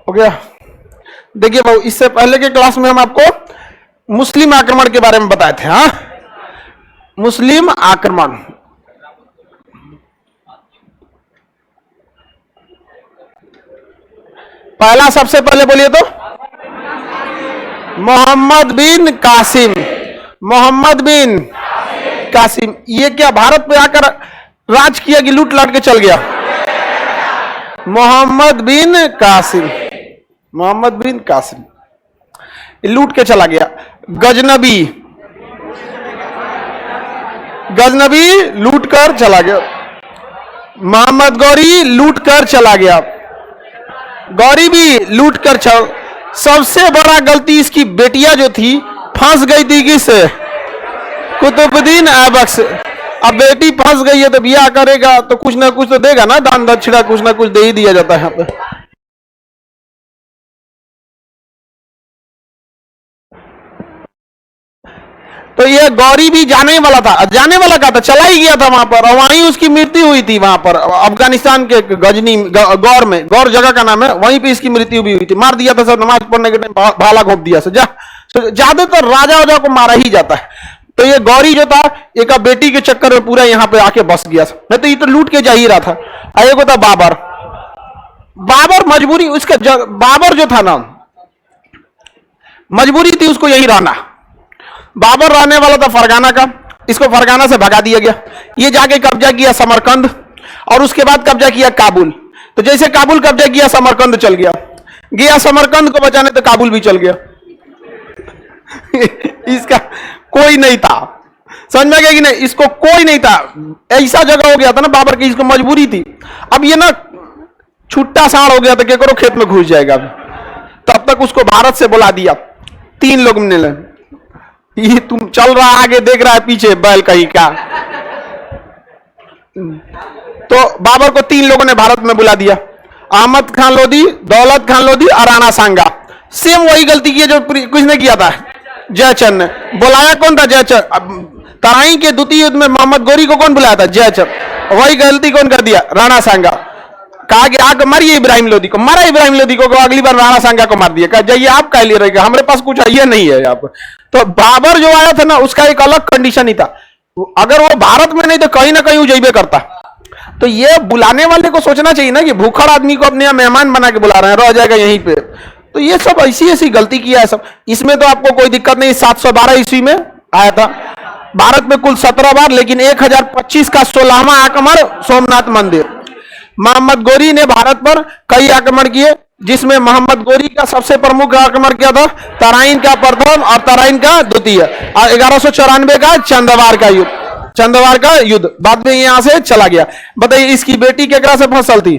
हो गया। देखिए भाई, इससे पहले के क्लास में हम आपको मुस्लिम आक्रमण के बारे में बताए थे। हाँ, मुस्लिम आक्रमण। पहला सबसे पहले बोलिए तो मोहम्मद बिन कासिम। मोहम्मद बिन कासिम ये क्या भारत पे आकर राज किया कि लूट लाट के चल गया? मोहम्मद बिन कासिम, मोहम्मद बिन कासिम लूट के चला गया। गजनबी, गजनबी लूट कर चला गया। मोहम्मद गौरी लूट कर चला गया। गौरी भी लूट कर चल। सबसे बड़ा गलती इसकी बेटियां जो थी फंस गई थी किससे? कुतुबुद्दीन ऐबक से। अब बेटी फंस गई है तो ब्याह करेगा तो कुछ ना कुछ तो देगा ना, दान दक्षिणा कुछ ना कुछ दे ही दिया जाता है यहाँ पे। तो ये गौरी भी जाने वाला था, जाने वाला क्या था, चला ही गया था वहां पर, और वहीं उसकी मृत्यु हुई थी वहां पर अफगानिस्तान के गजनी गौर में, गौर जगह का नाम है, वहीं पे इसकी मृत्यु भी हुई थी। मार दिया था सब, नमाज पढ़ने के टाइम भाला घोंप दिया। ज्यादातर राजा वाजा को मारा ही जाता है। तो ये गौरी जो था एक बेटी के चक्कर में पूरा यहाँ पे आके बस गया, नहीं तो ये तो लूट के जा ही रहा था। एक था बाबर। बाबर मजबूरी, उसका बाबर जो था ना, मजबूरी थी उसको यही रहना। बाबर रहने वाला था फरगाना का, इसको फरगाना से भगा दिया गया। ये जाके कब्जा किया समरकंद, और उसके बाद कब्जा किया काबुल। तो जैसे काबुल कब्जा किया, समरकंद चल गया। गया समरकंद को बचाने तो काबुल भी चल गया। इसका कोई नहीं था, समझ में गया कि नहीं? इसको कोई नहीं था, ऐसा जगह हो गया था ना बाबर की, इसको मजबूरी थी। अब ये ना छुट्टा साड़ हो गया था कि करो खेत में घुस जाएगा। तब तक उसको भारत से बुला दिया। 3 लोग मिले, ये तुम चल रहा आगे, देख रहा है पीछे बैल कहीं का। तो बाबर को 3 लोगों ने भारत में बुला दिया, अहमद खान लोधी, दौलत खान लोधी और राणा सांगा। सेम वही गलती की जो किसने किया था, जयचंद ने। बुलाया कौन था? जयचंद। तराई के द्वितीय युद्ध में मोहम्मद गौरी को कौन बुलाया था? जयचंद। वही गलती कौन कर दिया? राणा सांगा। कहा कि आग मारिए इब्राहिम लोधी को, मारा इब्राहिम लोधी को, अगली बार राणा सांगा को मार दिया। कहा जाइए आप कह लिए रहेगा, हमारे पास कुछ ये नहीं है आप। तो बाबर जो आया था ना, उसका एक अलग कंडीशन ही था। अगर वो भारत में नहीं तो कहीं ना कहीं वो जइबे करता। तो ये बुलाने वाले को सोचना चाहिए ना कि भूखड़ आदमी को अपने मेहमान बना के बुला रहे हैं, रह जाएगा यहीं पे। तो ये सब ऐसी ऐसी गलती किया है सब। इसमें तो आपको कोई दिक्कत नहीं। 712 ईस्वी में आया था भारत में कुल 17 बार, लेकिन 1025 का 16वां आक्रमण सोमनाथ मंदिर। मोहम्मद गौरी ने भारत पर कई आक्रमण किए, जिसमें मोहम्मद गौरी का सबसे प्रमुख आक्रमण किया था तराइन का प्रथम और तराइन का द्वितीय, और 1194 का चंदवार का युद्ध। चंदवार का युद्ध बाद में यहां से चला गया। बताइए इसकी बेटी केकरा से फसल थी?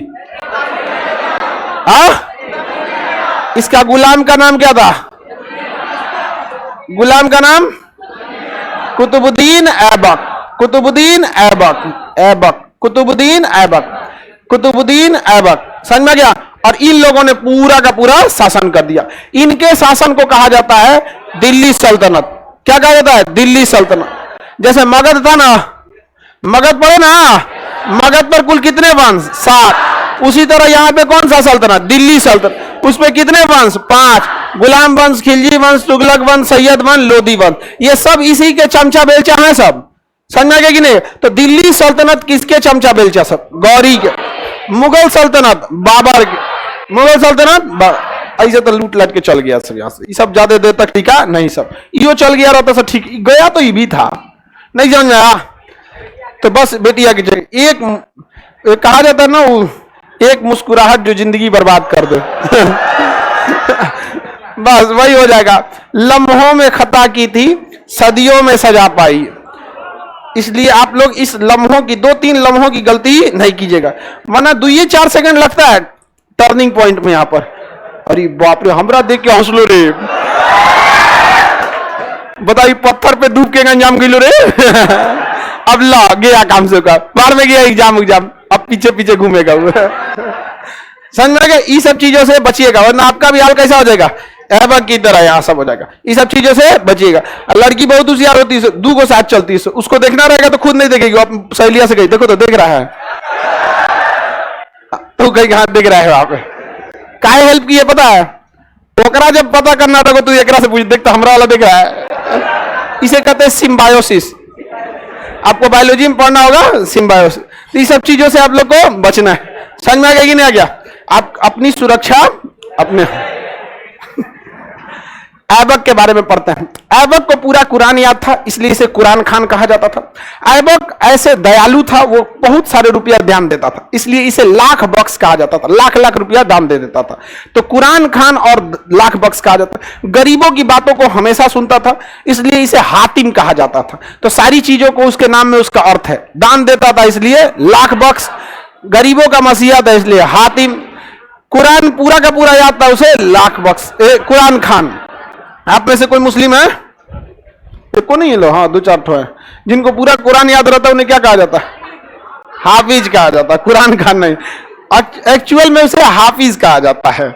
इसका गुलाम का नाम क्या था? गुलाम का नाम कुतुबुद्दीन ऐबक। कुतुबुद्दीन ऐबक, ऐबक, कुतुबुद्दीन ऐबक, कुतुबुद्दीन ऐबक। समझ में गया? और इन लोगों ने पूरा का पूरा शासन कर दिया। इनके शासन को कहा जाता है दिल्ली सल्तनत। क्या कहा जाता है? दिल्ली सल्तनत। जैसे मगध था ना, मगध पढ़े ना, मगध पर कुल कितने वंश? 7। उसी तरह यहां पे कौन सा सल्तनत? दिल्ली सल्तनत। उस पे कितने वंश? 5। गुलाम वंश, खिलजी वंश, तुगलक वंश, सैयद वंश, लोधी वंश। ये सब इसी के चमचा बेलचा हैं सब। समझ गए कि नहीं? तो दिल्ली सल्तनत किसके चमचा बेलचा? सब गौरी के। मुगल सल्तनत बाबर के। मुगल सल्तनत ऐसे तो लूट लट के चल गया सब यहाँ से। ये सब ज्यादा देर तक टिका नहीं, सब यो चल गया रहता सब ठीक गया, तो ये भी था नहीं, समझ में आया? तो बस बेटिया की जगह एक कहा जाता है ना, एक मुस्कुराहट जो जिंदगी बर्बाद कर दे। बस वही हो जाएगा। लम्हों में खता की थी, सदियों में सजा पाई। इसलिए आप लोग इस लम्हों की, 2-3 लम्हों की गलती नहीं कीजिएगा, वरना 2-4 सेकंड लगता है टर्निंग पॉइंट में। यहां पर अरे बाप रे, हमरा देख के हौसलो रे। बताइए पत्थर पे डूब के अंजाम गिलो रे। अब ला गया काम से का, बाहर में गया एग्जाम, अब पीछे पीछे घूमेगा। समझ में गया? ये सब चीजों से बचिएगा, वरना आपका भी हाल कैसा हो जाएगा? ऐबक की तरह यहाँ सब हो जाएगा। ये सब चीजों से बचिएगा। लड़की बहुत होशियार होती है, 2 को साथ चलती है, उसको देखना रहेगा तो खुद नहीं देखेगी, आप सहेलिया से गई देखो तो देख रहा है, तो कहीं हाथ देख रहा है वहां पे। काहे हेल्प की है पता है? ओकरा जब पता करना था तू एकरा से पूछ, देखता हमरा वाला देख रहा है। इसे कहते हैं सिम्बायोसिस। आपको बायोलॉजी में पढ़ना होगा सिम्बायोसिस। तो इस सब चीजों से आप लोग को बचना है। समझ में आ गया कि नहीं आ गया? आप अपनी सुरक्षा अपने। ऐबक के बारे में पढ़ते हैं। ऐबक को पूरा कुरान याद था, इसलिए इसे कुरान खान कहा जाता था। ऐबक ऐसे दयालु था, वो बहुत सारे रुपया दान देता था, इसलिए इसे लाख बख्श कहा जाता था। लाख लाख रुपया दान दे देता था, तो कुरान खान और लाख बख्श कहा जाता। गरीबों की बातों को हमेशा सुनता था, इसलिए इसे हातिम कहा जाता था। तो सारी चीजों को उसके नाम में उसका अर्थ है। दान देता था इसलिए लाख बख्श, गरीबों का मसीहा था इसलिए हातिम, कुरान पूरा का पूरा याद था उसे लाख बख्श। कुरान खान। आप में से कोई मुस्लिम है? को नहीं है लो, हाँ 2-4 ठो है जिनको पूरा कुरान याद रहता है। उन्हें क्या कहा जाता है? हाफिज कहा जाता है, कुरान खान नहीं। एक्चुअल में उसे हाफिज कहा जाता है।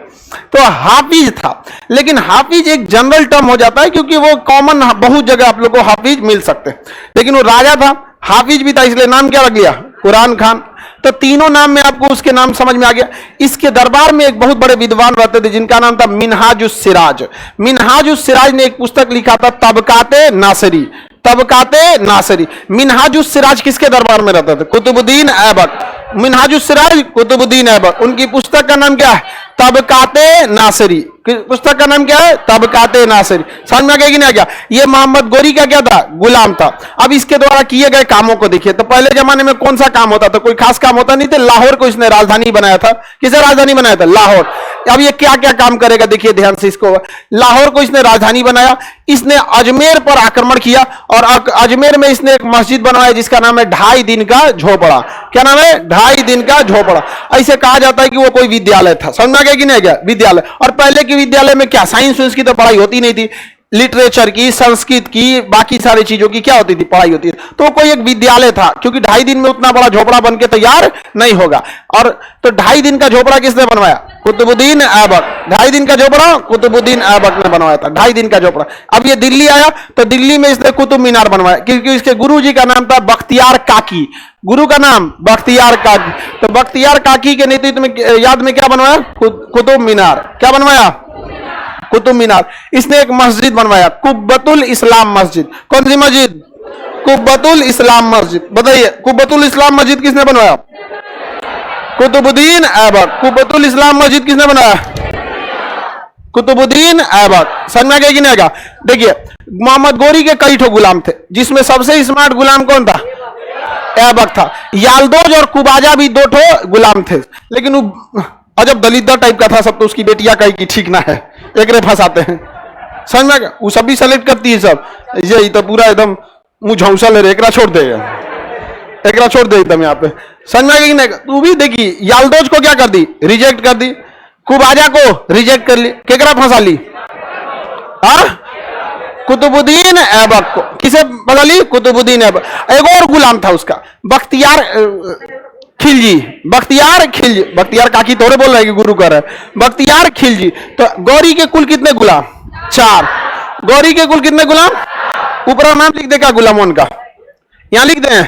तो हाफिज था, लेकिन हाफिज एक जनरल टर्म हो जाता है क्योंकि वो कॉमन बहुत जगह आप लोग को हाफिज मिल सकते हैं। लेकिन वो राजा था, हाफिज भी था, इसलिए नाम क्या रख लिया? कुरान खान। तो तीनों नाम में आपको उसके नाम समझ में आ गया। इसके दरबार में एक बहुत बड़े विद्वान रहते थे जिनका नाम था मिनहाजुस सिराज। मिनहाजुस सिराज ने एक पुस्तक लिखा था तबकाते नासरी। तबकाते नासरी। मिनहाजुस सिराज किसके दरबार में रहते थे? कुतुबुद्दीन ऐबक। मिनहाजुस सिराज कुतुबुद्दीन ऐबक। उनकी पुस्तक का नाम क्या है? तबकाते नासरी। पुस्तक का नाम क्या है? तबकाते नासरी। समझ में आ गया कि नहीं आ गया? ये मोहम्मद गोरी का क्या था? गुलाम था। अब इसके द्वारा किए गए कामों को देखिए। तो पहले जमाने में कौन सा काम होता था? कोई खास काम होता नहीं था। लाहौर को इसने राजधानी बनाया था। किसे राजधानी बनाया था? लाहौर। अब ये क्या क्या काम करेगा देखिए ध्यान से इसको। लाहौर को इसने राजधानी बनाया। इसने अजमेर पर आक्रमण किया और अजमेर में इसने एक मस्जिद बनवाया जिसका नाम है 2.5 दिन का झोपड़ा। क्या नाम है? 2.5 दिन का झोपड़ा। ऐसे कहा जाता है कि वो कोई विद्यालय था। समझ में आ गया कि नहीं गया? विद्यालय। और पहले के विद्यालय में क्या साइंस की तो पढ़ाई होती नहीं थी, लिटरेचर की, संस्कृत की, बाकी सारी चीजों की क्या होती थी? पढ़ाई होती थी। तो कोई एक विद्यालय था, क्योंकि 2.5 दिन में उतना बड़ा झोपड़ा बन के तैयार नहीं होगा। और तो 2.5 दिन का झोपड़ा किसने बनवाया? कुतुबुद्दीन ऐबक। 2.5 दिन का झोपड़ा कुतुबुद्दीन ऐबक ने बनवाया था। 2.5 दिन का झोपड़ा। अब ये दिल्ली आया तो दिल्ली में इसने कुतुब मीनार बनवाया, क्योंकि इसके गुरु जी का नाम था बख्तियार काकी। गुरु का नाम बख्तियार काकी। तो बख्तियार काकी के नेतृत्व में याद में क्या बनवाया? कुतुब मीनार। क्या बनवाया? कुतुब मीनार। इसने एक मस्जिद बनवाया, कुब्बतुल इस्लाम मस्जिद। कौन सी मस्जिद? कुब्बतुल इस्लाम मस्जिद। बताइए कुब्बतुल इस्लाम मस्जिद किसने बनवाया? कुतुबुद्दीन ऐबक। कुब्बतुल इस्लाम मस्जिद किसने बनाया? कुतुबुद्दीन ऐबक। समझ में आ गया कि नहीं आएगा? देखिए मोहम्मद गोरी के कई ठो गुलाम थे, जिसमें सबसे स्मार्ट गुलाम कौन था? ऐबक था। यालदोज और कुबाजा भी 2 ठो गुलाम थे, लेकिन वो अजब दलिद्दा टाइप का था सब। तो उसकी बेटियां कही कि ठीक ना है, एक रे फंसाते हैं। समझ में आ गया? वो सब भी सेलेक्ट करती है सब। ये तो पूरा एकदम मुंह झौसा ले रहे, एकरा छोड़ दे, एकरा छोड़ दे एकदम यहाँ पे। समझ में आ गया कि नहीं? तू भी देखी, यालदोज को क्या कर दी? रिजेक्ट कर दी। कुबाजा को रिजेक्ट कर ली। केकरा फंसा ली? कुतुबुद्दीन ऐबक को। किसे फंसा ली? कुतुबुद्दीन ऐबक। एक और गुलाम था उसका, बख्तियार खिलजी। बख्तियार खिलजी। बख्तियार काकी तोरे बोल रहे हैं कि गुरु कर रहे हैं। बख्तियार खिलजी। तो गौरी के कुल कितने गुलाम? 4। गौरी के कुल कितने गुलाम? ऊपर नाम लिख दे क्या गुलामों का? यहां लिख दे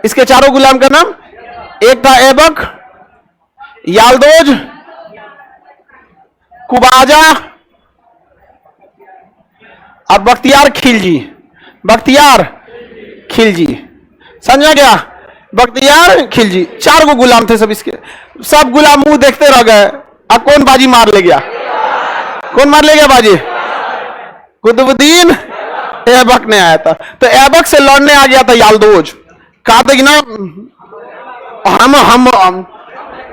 इसके चारों गुलाम का नाम। एक था ऐबक, यालदोज, कुबाजा और बख्तियार खिलजी। बख्तियार खिलजी। समझा गया? बख्तियार खिलजी। 4 गो गुलाम थे सब इसके। सब गुलाम मुंह देखते रह गए। अब कौन बाजी मार ले गया? कौन मार ले गया बाजी? कुतुबुद्दीन ऐबक ने आया था। तो ऐबक से लड़ने आ गया था यालदोज। कहा था कि ना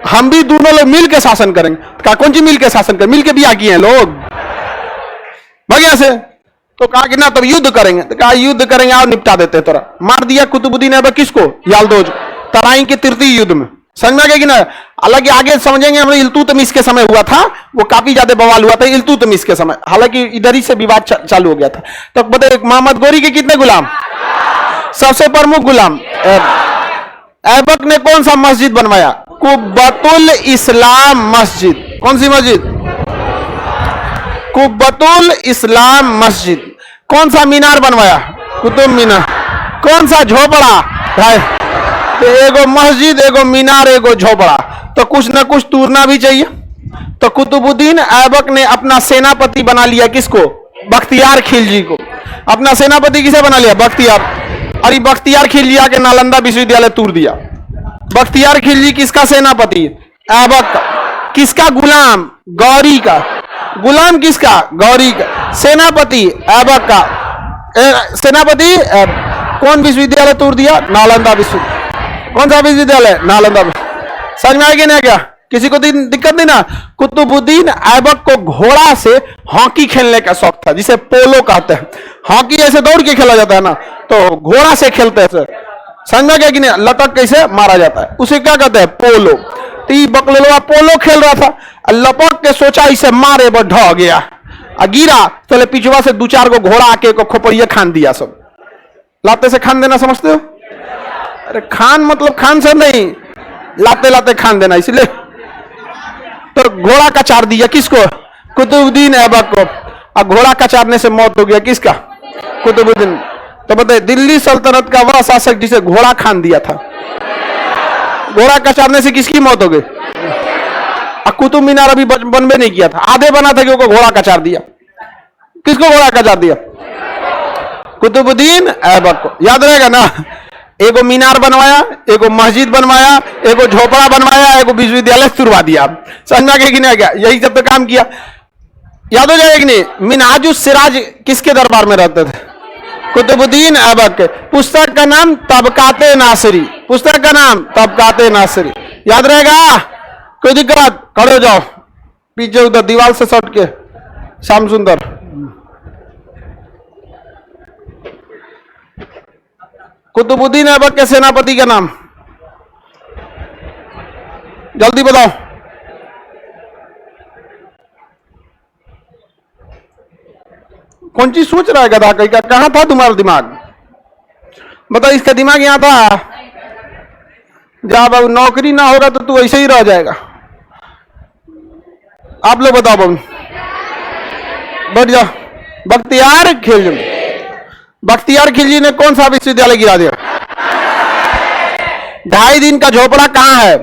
हम भी दोनों लोग मिल के शासन करेंगे। कहा कौन सी मिल के शासन करें? मिल के बिया किए हैं लोग भैया से। तो कहा कि ना तब युद्ध करेंगे। तो कहा युद्ध करेंगे, आओ निपटा देते तोरा। मार दिया कुतुबुद्दीन ऐबक किसको? यालदोज। तराई के तृतीय युद्ध में। समझ में आ गया कि ना? हालांकि आगे समझेंगे हम। इल्तुतमिश के समय हुआ था, वो काफी ज्यादा बवाल हुआ था इल्तुतमिश के समय। हालांकि इधर ही से विवाद चालू हो गया था। तो बताइए मोहम्मद गोरी के कितने गुलाम? सबसे प्रमुख गुलाम ऐबक ने कौन सा मस्जिद बनवाया? कुब्बतुल इस्लाम मस्जिद। कौन सी मस्जिद? कुब्बतुल इस्लाम मस्जिद। कौन सा मीनार बनवाया? कुतुब मीनार। कौन सा झोपड़ा? तो एगो मस्जिद, एगो मीनार, एगो झोपड़ा। तो कुछ ना कुछ तूरना भी चाहिए। तो कुतुबुद्दीन ऐबक ने अपना सेनापति बना लिया किसको? बख्तियार खिलजी को। अपना सेनापति किसे बना लिया? बख्तियार। और बख्तियार खिलजी आके नालंदा विश्वविद्यालय तोड़ दिया। बख्तियार खिलजी किसका सेनापति? ऐबक का। किसका गुलाम? गौरी का। गुलाम किसका? गौरी का। सेनापति ऐबक का। सेनापति कौन विश्वविद्यालय तोड़ दिया? नालंदा विश्वविद्यालय। कौन सा विश्वविद्यालय? नालंदा। समझ में आएगी ना? क्या किसी को दिक्कत नहीं ना? कुतुबुद्दीन ऐबक को घोड़ा से हॉकी खेलने का शौक था, जिसे पोलो कहते हैं। हॉकी ऐसे दौड़ के खेला जाता है ना, तो घोड़ा से खेलते हैं। समझ में गया कि नहीं? लटक कैसे मारा जाता है, उसे क्या कहते हैं? पोलो। ती बकलोलवा पोलो खेल रहा था, लपक के सोचा इसे मारे, वो ढह गया, गिरा। तो पिछवा से 2-4 को घोड़ा आके को खोपड़िया खान दिया। सब लाते से खान देना समझते हो? अरे खान मतलब खान से नहीं, लाते लाते खान देना। इसलिए तो घोड़ा का चार दिया किसको? कुतुबुद्दीन ऐबक को। अब घोड़ा का चारने से मौत हो गया किसका? कुतुबुद्दीन। तो बताइए दिल्ली सल्तनत का वह शासक जिसे घोड़ा खान दिया था, घोड़ा का चारने से किसकी मौत हो गई? कुतुब मीनार अभी बनबे नहीं किया था, आधे बना था कि उसको घोड़ा का चार दिया। किसको घोड़ा का चार दिया? कुतुबुद्दीन ऐबक को। याद रहेगा ना? एगो मीनार बनवाया, एगो मस्जिद बनवाया, एगो झोपड़ा बनवाया, एगो विश्वविद्यालय तुरवा दिया। समझा कि नहीं? क्या यही सब तो काम किया। याद हो जाएगा कि नहीं? मिनहाजुस सिराज किसके दरबार में रहते थे? कुतुबुद्दीन ऐबक के। पुस्तक का नाम तबकाते नासिरी। पुस्तक का नाम तबकाते नासिरी। याद रहेगा? कोई दिक्कत? खड़े हो जाओ पीछे उधर दीवार से सट के। श्याम सुंदर। कुतुबुद्दीन ऐबक के सेनापति का नाम जल्दी बताओ। कौन चीज सोच रहा है गधा? कहीं का कहां था तुम्हारा दिमाग? बताओ, इसका दिमाग यहां था। जब अब नौकरी ना होगा तो तू ऐसे ही रह जाएगा। आप लोग बताओ बाबू, बैठ जाओ। बख्तियार खिलजी। बख्तियार खिलजी ने कौन सा विश्वविद्यालय गिरा दिया? 2.5 दिन का झोपड़ा कहां है?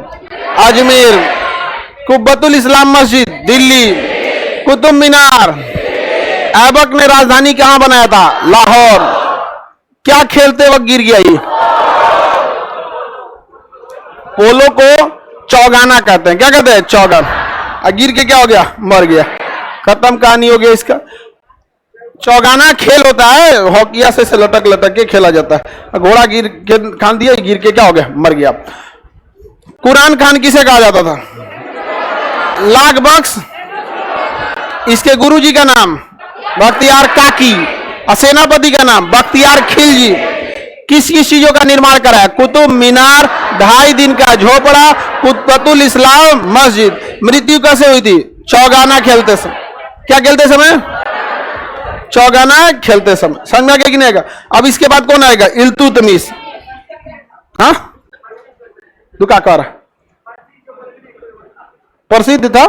अजमेर। कुब्बतुल इस्लाम मस्जिद दिल्ली। कुतुब मीनार। ऐबक ने राजधानी कहां बनाया था? लाहौर। क्या खेलते वक्त गिर गया ये? पोलो को चौगाना कहते हैं। क्या कहते हैं? चौगाना। गिर के क्या हो गया? मर गया। खत्म कहानी हो गया इसका। चौगाना खेल होता है, हॉकिया से लटक लटक के खेला जाता है। घोड़ा गिर के खान दिया, गिर के क्या हो गया? मर गया। कुरान खान किसे कहा जाता था? लाख बख्श। इसके गुरुजी का नाम बख्तियार काकी। और सेनापति का नाम बख्तियार खिलजी। किस किस चीजों का निर्माण कराया? कुतुब मीनार, 2.5 दिन का झोपड़ा, कुतुबुल इस्लाम मस्जिद। मृत्यु कैसे हुई थी? चौगाना खेलते समय। क्या खेलते समय? चौगाना खेलते समय। समझ में आ गया कि नहीं आएगा? अब इसके बाद कौन आएगा? इल्तुतमिश। हाँ, दुका कर प्रसिद्ध था।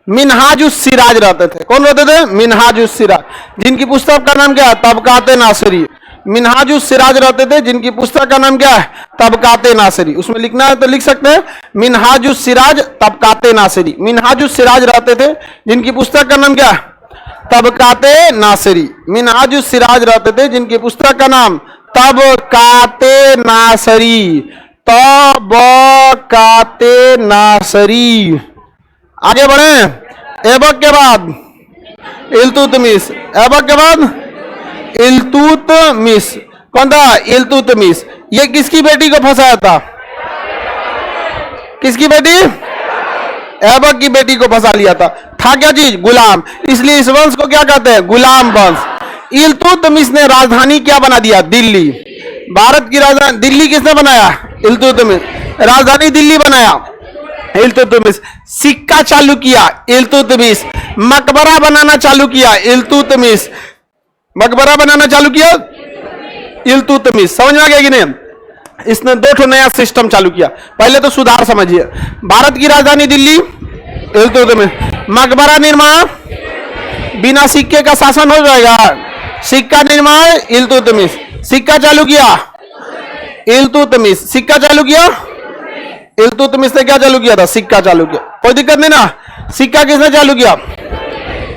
मिनहाजुस सिराज रहते थे। कौन रहते थे? मिनहाजुस सिराज। जिनकी पुस्तक का नाम क्या है? तबकाते नासिरी। मिनहाजुस सिराज रहते थे, जिनकी पुस्तक का नाम क्या है? तबकाते नासिरी। उसमें लिखना है तो लिख सकते हैं मिनहाजुस सिराज तबकाते नासिरी। मिनहाजुस सिराज रहते थे, जिनकी पुस्तक का नाम क्या है? तबकाते नासिरी। मिनहाजुस सिराज रहते थे, जिनकी पुस्तक का नाम तबकाते नासिरी। तबकाते नासिरी। आगे बढ़े। ऐबक के बाद इल्तुतमिश। ऐबक के बाद इल्तुतमिश। कौन था? इल्तुतमिश। ये किसकी बेटी को फंसाया था? किसकी बेटी? ऐबक की बेटी को फंसा लिया था। क्या चीज? गुलाम। इसलिए इस वंश को क्या कहते हैं? गुलाम वंश। इल्तुतमिश ने राजधानी क्या बना दिया? दिल्ली। भारत की राजधानी दिल्ली किसने बनाया? इल्तुतमिश। राजधानी दिल्ली बनाया इल्तुतमिश। सिक्का चालू किया इल्तुतमिश। मकबरा बनाना चालू किया इल्तुतमिश। मकबरा बनाना चालू किया इल्तुतमिश। समझ में आ गया कि नहीं? इसने 2 नया सिस्टम चालू किया। पहले तो सुधार समझिए। भारत की राजधानी दिल्ली इल्तुतमिश। मकबरा निर्माण, बिना सिक्के का शासन हो जाएगा। सिक्का निर्माण इल्तुतमिश। सिक्का चालू किया इल्तुतमिश। सिक्का चालू किया इल्तुतमिश ने क्या चालू किया था? सिक्का चालू किया। कोई दिक्कत नहीं ना? सिक्का किसने चालू किया?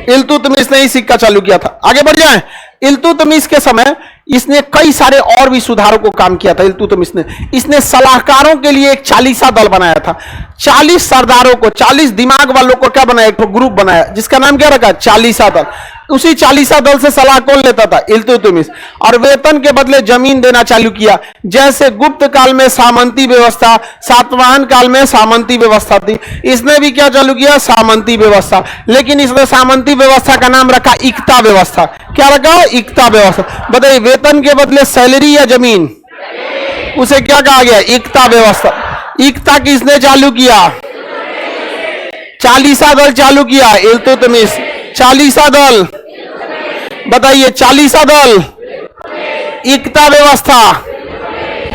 इल्तुतमिश ने ही सिक्का चालू किया था। आगे बढ़ जाए। इल्तुतमिश के समय इसने कई सारे और भी सुधारों को काम किया था। इल्तुतमिश ने इसने सलाहकारों के लिए एक 40 दल बनाया था। 40 सरदारों को, 40 दिमाग वालों को क्या बनाया? एक ग्रुप बनाया जिसका नाम क्या रखा? 40 दल। उसी 40 दल से सलाह कौन लेता था? इल्तुतमिश। और वेतन के बदले जमीन देना चालू किया। जैसे गुप्त काल में सामंती व्यवस्था, सातवाहन काल में सामंती व्यवस्था थी, इसने भी क्या चालू किया? सामंती व्यवस्था। लेकिन इसने सामंती व्यवस्था का नाम रखा इक्ता व्यवस्था। क्या रखा? इक्ता व्यवस्था। बताइए, वेतन के बदले सैलरी या जमीन, उसे क्या कहा गया? इक्ता व्यवस्था। इक्ता किसने चालू किया? 40 दल चालू किया इल्तुतमिश। 40 दल, बताइए 40 दल, इक्ता व्यवस्था,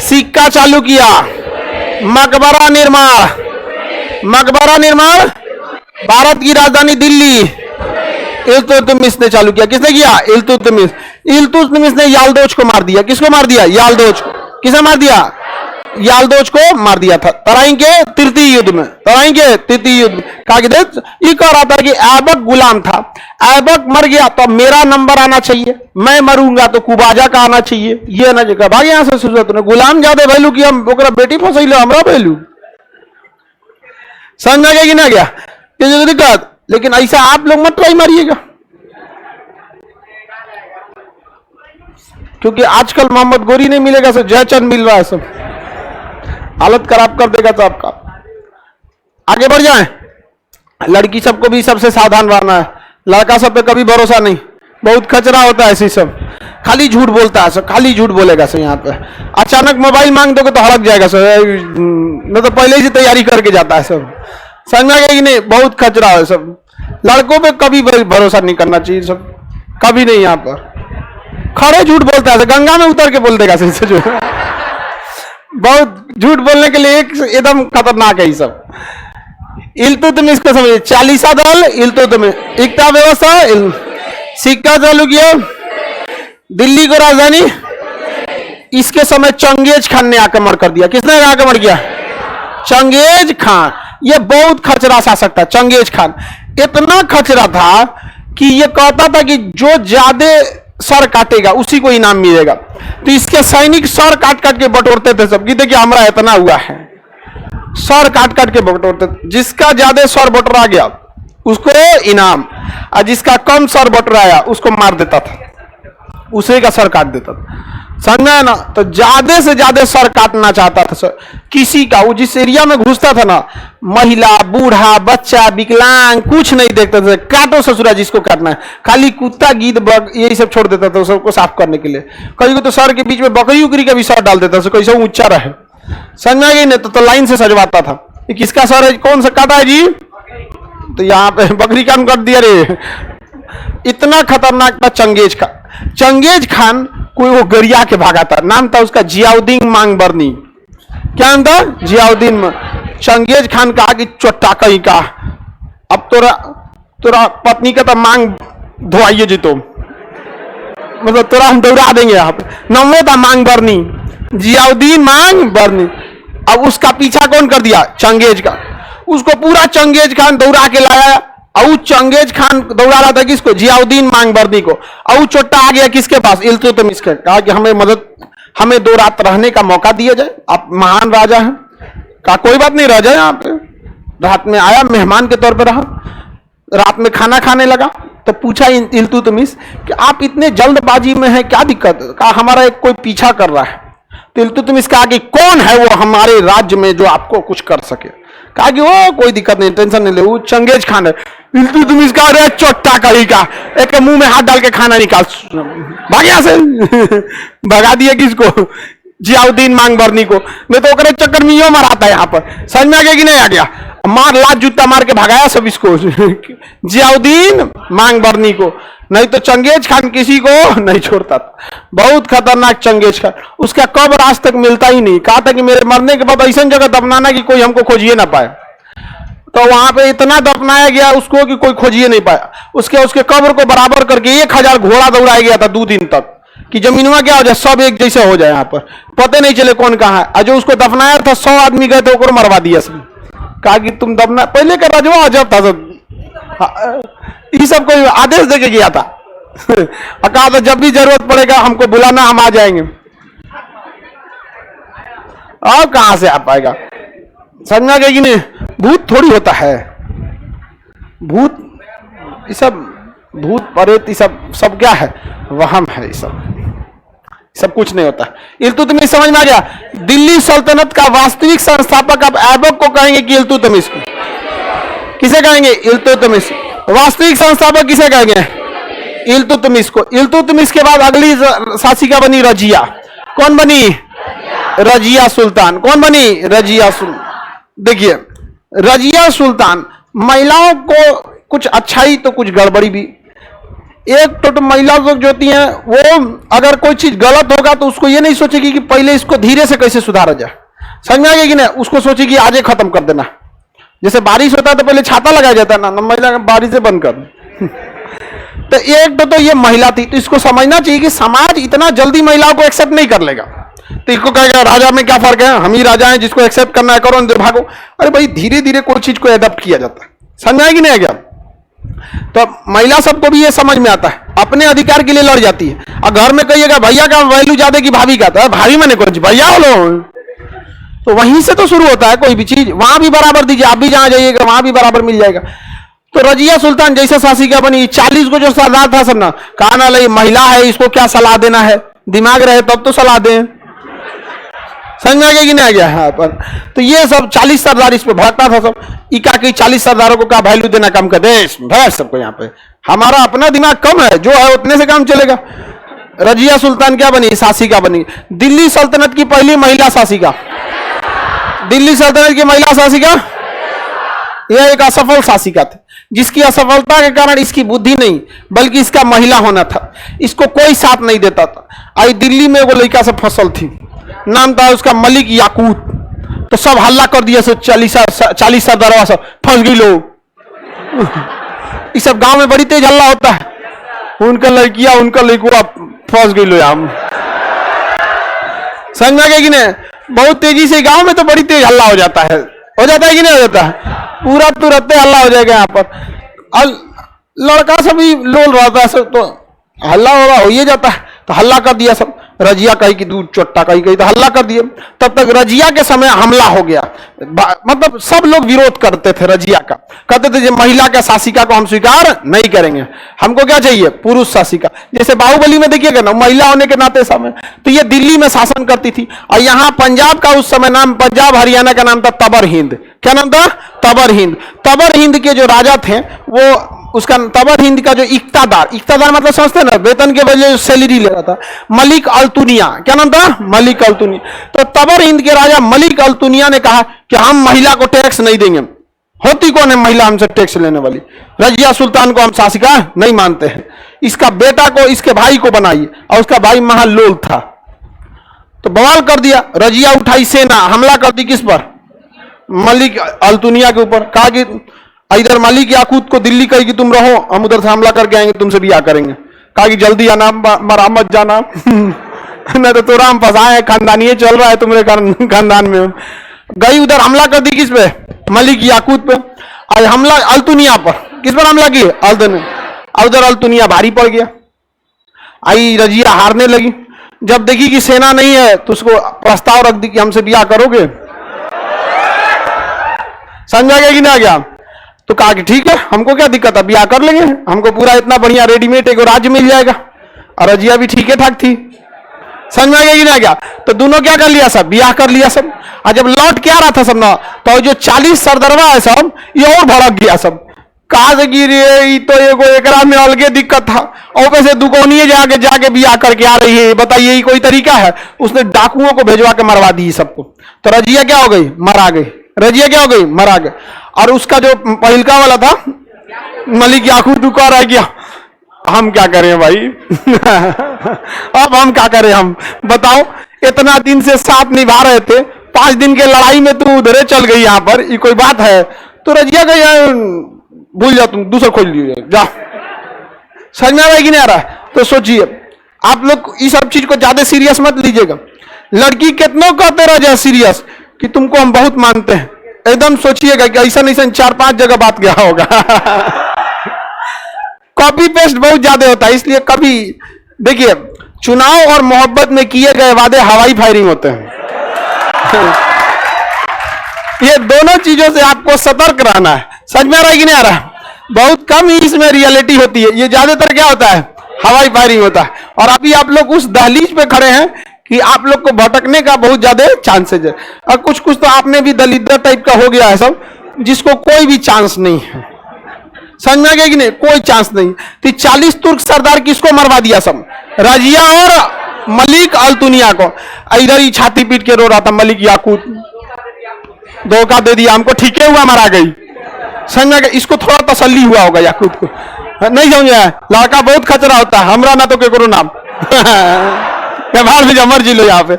सिक्का चालू किया, मकबरा निर्माण। मकबरा निर्माण भारत की राजधानी दिल्ली इल्तुतमिश ने चालू किया। किसने किया? इल्तुतमिश। इल्तुतमिश ने यालदोज को मार दिया। किसको मार दिया? यालदोज को। किसे मार दिया? यालदोज को मार दिया था तराइन के तृतीय युद्ध में। तराइन के तृतीय युद्ध में कहा कि ये कह रहा था कि ऐबक गुलाम था, ऐबक मर गया तो मेरा नंबर आना चाहिए, मैं मरूंगा तो कुबाजा का आना चाहिए। ये ना जगह भाग यहां से सूरत ने गुलाम ज्यादा वैल्यू किया, ओकरा बेटी फंसई लो, हमरा वैल्यू समझ में गया कि ना गया? ये दिक्कत। लेकिन ऐसा आप लोग मत ट्राई मारिएगा, क्योंकि आजकल मोहम्मद गोरी नहीं मिलेगा, सब जयचंद मिल रहा है, सब हालत खराब कर देगा तो आपका। आगे बढ़ जाएं। लड़की सबको भी सबसे सावधान रहना है, लड़का सब पे कभी भरोसा नहीं, बहुत खचरा होता है ऐसी सब, खाली झूठ बोलता है सब, खाली झूठ बोलेगा सब। यहाँ पे अचानक मोबाइल मांग दोगे तो हड़क जाएगा सब, मैं तो पहले ही से तैयारी करके जाता है सब। समझ में कि नहीं? बहुत खचरा है सब। लड़कों पे कभी भरोसा नहीं करना चाहिए सब, कभी नहीं। यहाँ पर खड़े झूठ बोलता है, गंगा में उतर के बोल देगा सही जो बहुत झूठ बोलने के लिए एकदम खतरनाक है ये सब। इल्तुतमिश को समझिए, 40 दल इल्तुतमिश, इक्ता व्यवस्था, सिक्का चालू किया, दिल्ली को राजधानी। इसके समय चंगेज खान ने आक्रमण कर दिया। किसने आक्रमण किया? Genghis Khan. ये बहुत खचरा शासक था चंगेज खान। इतना खचरा था कि ये कहता था कि जो ज्यादा सर काटेगा उसी को इनाम मिलेगा। तो इसके सैनिक सर काट काट के बटोरते थे सब, कि देखिए हमारा इतना हुआ है, सर काट काट के बटोरते थे। जिसका ज्यादा सर बटोरा गया उसको इनाम, और जिसका कम सर बटोराया उसको मार देता था, उसी का सर काट देता था। समझा है ना? तो ज्यादा से ज्यादा सर काटना चाहता था सर किसी का। वो जिस एरिया में घुसता था ना, महिला, बूढ़ा, बच्चा, विकलांग कुछ नहीं देखते थे, काटो ससुरा जिसको काटना है। खाली कुत्ता, गीद, बग यही सब छोड़ देता था सबको साफ करने के लिए। कहीं तो सर के बीच में बकरी उकरी का भी सर डाल देता था, कैसे ऊंचा रहे। समझ में गई नहीं? तो लाइन से सजवाता था, किसका सर है, कौन सा काटा है जी, तो यहाँ पे बकरी कान कर दिया रे। इतना खतरनाक था चंगेज खान। चंगेज खान कोई वो गरिया के भागा था, नाम था उसका जियाउद्दीन मांग बरनी। क्या नाम था? जियाउद्दीन। चंगेज खान कहा कि चोट्टा कहीं का, अब तोरा पत्नी का तो मांग धोआइए जी, तो मतलब तोरा हम दौड़ा देंगे। यहाँ पे नमो था मांग बरनी, जियाउद्दीन मांग बरनी। अब उसका पीछा कौन कर दिया? चंगेज का। उसको पूरा चंगेज खान दौड़ा के लाया, और चंगेज खान दौड़ा रहा था किसको? जियाउद्दीन मांग बरनी को। और चोट्टा आ गया किसके पास? इल्तुतमिश के। कहा कि हमें 2 रात रहने का मौका दिया जाए, आप महान राजा हैं। कहा कोई बात नहीं, रह जाए यहाँ पे। रात में आया, मेहमान के तौर पे रहा, रात में खाना खाने लगा। तो पूछा इल्तुतमिश कि आप इतने जल्दबाजी में हैं, क्या दिक्कत? कहा हमारा एक कोई पीछा कर रहा है। तो इल्तुतमिश कहा कि कौन है वो हमारे राज्य में जो आपको कुछ कर सके? कहा कि वो कोई दिक्कत नहीं, टेंशन नहीं ले, वो चंगेज खान है। इल्तुतमिश कहा रे चोट्टा कहीं का, एक मुंह में हाथ डाल के खाना निकाल, भाग यहाँ से। भगा दिया किसको? जियाउद्दीन मांग बरनी को। नहीं तो ओकरे चक्कर में यो मराता है यहाँ पर। समझ में आ गया कि नहीं आ गया? मार, लात जूता मार के भगाया सब इसको, जियाउद्दीन मांग बरनी को। नहीं तो चंगेज खान किसी को नहीं छोड़ता था। बहुत खतरनाक चंगेज खान। उसका कब्र आज तक मिलता ही नहीं। कहा था कि मेरे मरने के बाद ऐसा जगह दफनाना कि कोई हमको खोजिए ना पाए। तो वहां पे इतना दफनाया गया उसको कि कोई खोजिए नहीं पाया। उसके कब्र को बराबर करके 1000 घोड़ा दौड़ाया गया था 2 दिन तक, कि जमीनवा क्या हो जाए, सब एक जैसे हो जाए, यहाँ पर पता नहीं चले कौन कहाँ है। और जो उसको दफनाया था 100 आदमी गए थे, उसको मरवा दिया सब। कहा कि तुम दफना, पहले का रजवा अजब था सब, ये सब कोई आदेश देके गया था। कहा था जब भी जरूरत पड़ेगा हमको बुलाना, हम आ जाएंगे। अब कहां से आ पाएगा, समझ में आ गया कि नहीं? भूत थोड़ी होता है, भूत ये सब, भूत प्रेत ये सब क्या है, वहम है, ये सब कुछ नहीं होता। इल्तुतमिश समझ में आ गया? दिल्ली सल्तनत का वास्तविक संस्थापक अब ऐबक को कहेंगे कि इल्तुतमिश को? किसे कहेंगे? इल्तुतमिश। वास्तविक संस्थापक किसे कहेंगे? इल्तुतमिश को। इल्तुतमिश के बाद अगली शासिका बनी रजिया। कौन बनी? रजिया सुल्तान। कौन बनी? रजिया सुल्तान। देखिए रजिया सुल्तान, महिलाओं को कुछ अच्छाई तो कुछ गड़बड़ी भी। एक तो महिला लोग जो होती हैं वो अगर कोई चीज गलत होगा तो उसको ये नहीं सोचेगी कि पहले इसको धीरे से कैसे सुधारा जाए, समझ में आ गया कि नहीं? उसको सोचेगी आज ही खत्म कर देना। जैसे बारिश होता है तो पहले छाता लगाया जाता है ना, महिला बारिश से बंद कर। तो एक तो ये महिला थी, तो इसको समझना चाहिए कि समाज इतना जल्दी महिलाओं को एक्सेप्ट नहीं कर लेगा। तो इसको कहेगा राजा में क्या फर्क है, हम ही राजा हैं, जिसको एक्सेप्ट करना है करो, अंदर भागो। अरे भाई धीरे धीरे कोई चीज को एडप्ट किया जाता है, समझ आया कि नहीं आ गया? तो महिला सबको भी ये समझ में आता है, अपने अधिकार के लिए लड़ जाती है। और घर में कहिएगा भैया का वैल्यू ज्यादा कि भाभी का, तो भाभी मैंने कौन सी, भैया बोलो। तो वहीं से तो शुरू होता है कोई भी चीज, वहां भी बराबर दीजिए, आप भी जहां जाइएगा वहां भी बराबर मिल जाएगा। तो रजिया सुल्तान जैसे शासिका बनी, 40 को जो सरदार था सब ना कहा ना ले महिला है, इसको क्या सलाह देना है, दिमाग रहे तब तो सलाह दें, समझ में आ गया कि नहीं आ गया? हाँ पर तो ये सब 40 सरदार इस पे भड़कता था सब। इका की 40 सरदारों को क्या वैल्यू देना कम कर दे सबको, यहाँ पे हमारा अपना दिमाग कम है, जो है उतने से काम चलेगा। रजिया सुल्तान क्या बनी? शासिका बनी। दिल्ली सल्तनत की पहली महिला शासिका, दिल्ली सल्तनत की महिला शासिका, यह एक असफल शासिका थी, जिसकी असफलता के कारण इसकी बुद्धि नहीं बल्कि इसका महिला होना था, इसको कोई साथ नहीं देता था। आई दिल्ली में वो लड़का से फसल थी, नाम था उसका मलिक याकूत। तो सब हल्ला कर दिया, 40 सरदार सब फंस गई लोग। इस सब गांव में बड़ी तेज हल्ला होता है, उनका लड़कियां उनका लड़कुआ फंस गई लो, हम समझ में आ गया कि नहीं? बहुत तेजी से गांव में तो बड़ी तेज हल्ला हो जाता है कि नहीं हो जाता है? पूरा तुरंत हल्ला हो जाएगा यहाँ पर। और लड़का सब ही लोल रहा था सब, तो हल्ला हो ही जाता है। तो हल्ला कर दिया सब, रजिया कही कि दूध चोट्टा कही तो हल्ला कर दिए। तब तक रजिया के समय हमला हो गया, मतलब सब लोग विरोध करते थे रजिया का, कहते थे जो महिला के शासिका को हम स्वीकार नहीं करेंगे, हमको क्या चाहिए, पुरुष शासिका। जैसे बाहुबली में देखिएगा ना, महिला होने के नाते समय तो ये दिल्ली में शासन करती थी। और यहाँ पंजाब का उस समय नाम, पंजाब हरियाणा का नाम था तबर हिंद। क्या नाम था? तबर हिंद। तबर हिंद के जो राजा थे वो, उसका तबर हिंद का जो इक्तादार मतलब समझते हैं ना, वेतन के बदले सैलरी ले रहा था, मलिक अल्तुनिया। क्या नाम था? मलिक अल्तुनिया। तो तबर हिंद के राजा मलिक अल्तुनिया ने कहा कि हम महिला को टैक्स नहीं देंगे। होती कौन है महिला हमसे टैक्स लेने वाली? रजिया सुल्तान को हम शासिका नहीं मानते हैं, इसका बेटा को, इसके भाई को बनाइए। और उसका भाई महालोल था। तो बवाल कर दिया, रजिया उठाई सेना, हमला कर दी किस पर? मलिक अल्तुनिया के ऊपर। कहा कि इधर मलिक याकूत को दिल्ली कही कि तुम रहो, हम उधर से हमला करके आएंगे, तुमसे ब्याह करेंगे। कहा कि जल्दी आना, मरा मत जाना। नहीं तो तोरा हम फंसाए, खानदानी चल रहा है तुम्हारे खानदान में। गई उधर, हमला कर दी किस पे? मलिक याकूत पे। और हमला अल्तुनिया पर, किस पर हमला की? अल्तुनिया। उधर अल्तुनिया भारी पड़ गया। आई रजिया हारने लगी। जब देखी कि सेना नहीं है तो उसको प्रस्ताव रख दी कि हमसे ब्याह करोगे। समझा गया कि नहीं आ गया? तो कहा कि ठीक है, हमको क्या दिक्कत है, ब्याह कर लेंगे, हमको पूरा इतना बढ़िया रेडीमेड एक राज्य मिल जाएगा। और रजिया भी ठीक ठाक थी। समझ में आ गया कि नहीं आ गया? तो दोनों क्या कर लिया सब, ब्याह कर लिया सब। और जब लौट के आ रहा था सब ना, तो जो 40 सरदरवा है सब, ये और भड़क गया सब। कहा से कि रे तो एगो एकरा में अलगे दिक्कत था, और वैसे दुकानिए जाके ब्याह करके आ रही है, बताइए ये कोई तरीका है? उसने डाकुओं को भेजवा के मरवा दी सबको। तो रजिया क्या हो गई? मरा गई। रजिया क्या हो गई? मरा गई। और उसका जो पहिलका वाला था मलिक याकूत को रह गया। हम क्या करें भाई? अब हम क्या करें, हम बताओ, इतना दिन से साथ निभा रहे थे, 5 दिन के लड़ाई में तू उधरे चल गई, यहाँ पर ये कोई बात है? तो रजिया का भूल जाओ, तुम दूसरा खोल लीजिए, जा। समझ में आ रहा है कि नहीं आ रहा है? तो सोचिए, आप लोग इस सब चीज को ज्यादा सीरियस मत लीजिएगा। लड़की कितनों कहते रह जाए सीरियस कि तुमको हम बहुत मानते हैं, एकदम सोचिएगा कि ऐसा नहीं 4-5 जगह बात गया होगा। कॉपी पेस्ट बहुत ज्यादा होता है, इसलिए कभी देखिए चुनाव और मोहब्बत में किए गए वादे हवाई फायरिंग होते हैं। ये दोनों चीजों से आपको सतर्क रहना है। समझ में आ रहा है कि नहीं आ रहा? बहुत कम ही इसमें रियलिटी होती है, ये ज्यादातर क्या होता है, हवाई फायरिंग होता है। और अभी आप लोग उस दहलीज पे खड़े हैं कि आप लोग को भटकने का बहुत ज्यादा चांसेज है। और कुछ कुछ तो आपने भी दलिद्र टाइप का हो गया है सब, जिसको कोई भी चांस नहीं है। समझ में आ गया कि नहीं? कोई चांस नहीं। तो 40 तुर्क सरदार किसको मरवा दिया सब? रजिया और मलिक अल्तुनिया को। इधर ही छाती पीट के रो रहा था मलिक याकूत, धोखा दे दिया हमको, ठीक हुआ मारा गई। समझ में आ गया? इसको थोड़ा तसल्ली हुआ होगा याकूत को, नहीं समझा? लड़का बहुत खतरा होता है, हमरा ना तो के करो नाम। बाहर में जमर जी लो यहाँ पे।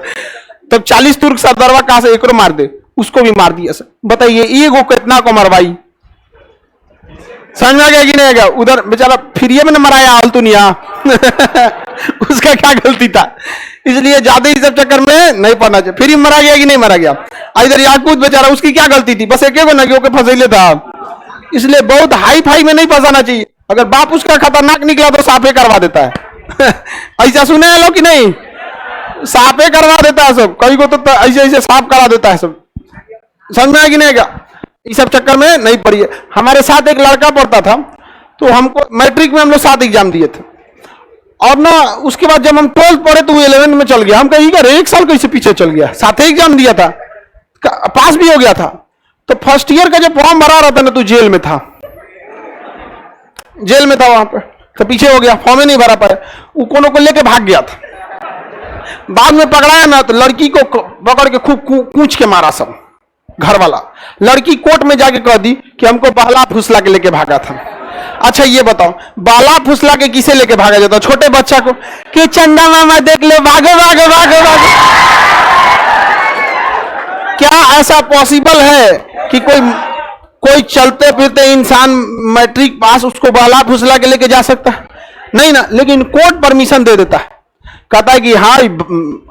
तब 40 तुर्क सरदारवा कहां से एक मार दे, उसको भी मार दिया सर। बताइए ईगो कितना को मरवाई। समझ में आ गया कि नहीं गया? उधर बेचारा फ्री में न मराया अल्तुनिया। उसका क्या गलती था? इसलिए ज्यादा इस सब चक्कर में नहीं पड़ना चाहिए। फ्री मरा गया कि नहीं मरा गया? इधर याकूत बेचारा, उसकी क्या गलती थी? बस एक नगियों के फंसेले था। इसलिए बहुत हाई फाई में नहीं फंसाना चाहिए। अगर बाप उसका खतरनाक निकला तो साफे करवा देता है। ऐसा सुने हैं लोग कि नहीं? साफे करवा देता है सब, कई को तो ऐसे ऐसे साफ करा देता है सब। समझ में आया कि नहीं? इस सब चक्कर में नहीं पड़िए। हमारे साथ एक लड़का पढ़ता था, तो हमको मैट्रिक में हम लोग 7 एग्जाम दिए थे, और ना उसके बाद जब हम 12th पढ़े तो वो 11th में चल गया। हम कहीं अरे 1 साल कैसे पीछे चल गया? 7 एग्जाम दिया था, पास भी हो गया था। तो फर्स्ट ईयर का जो फॉर्म भरा रहा था ना, तो जेल में था, जेल में था वहां पर, तो पीछे हो गया, फॉर्म ही नहीं भरा पाया। वो कोनो को लेके भाग गया था। बाद में पकड़ाया ना, तो लड़की को पकड़ के खूब कूच के मारा सब घर वाला। लड़की कोर्ट में जाके कह दी कि हमको बहला फुसला के लेके भागा था। अच्छा ये बताओ, बाला फुसला के किसे लेके भागा जाता? छोटे बच्चा को कि चंदा मामा देख ले, भागो भागो भागो भागो। क्या ऐसा पॉसिबल है कि कोई चलते फिरते इंसान मैट्रिक पास उसको बहला फुसला के लेके जा सकता है? नहीं ना। लेकिन कोर्ट परमिशन दे देता है, कहता है कि हाँ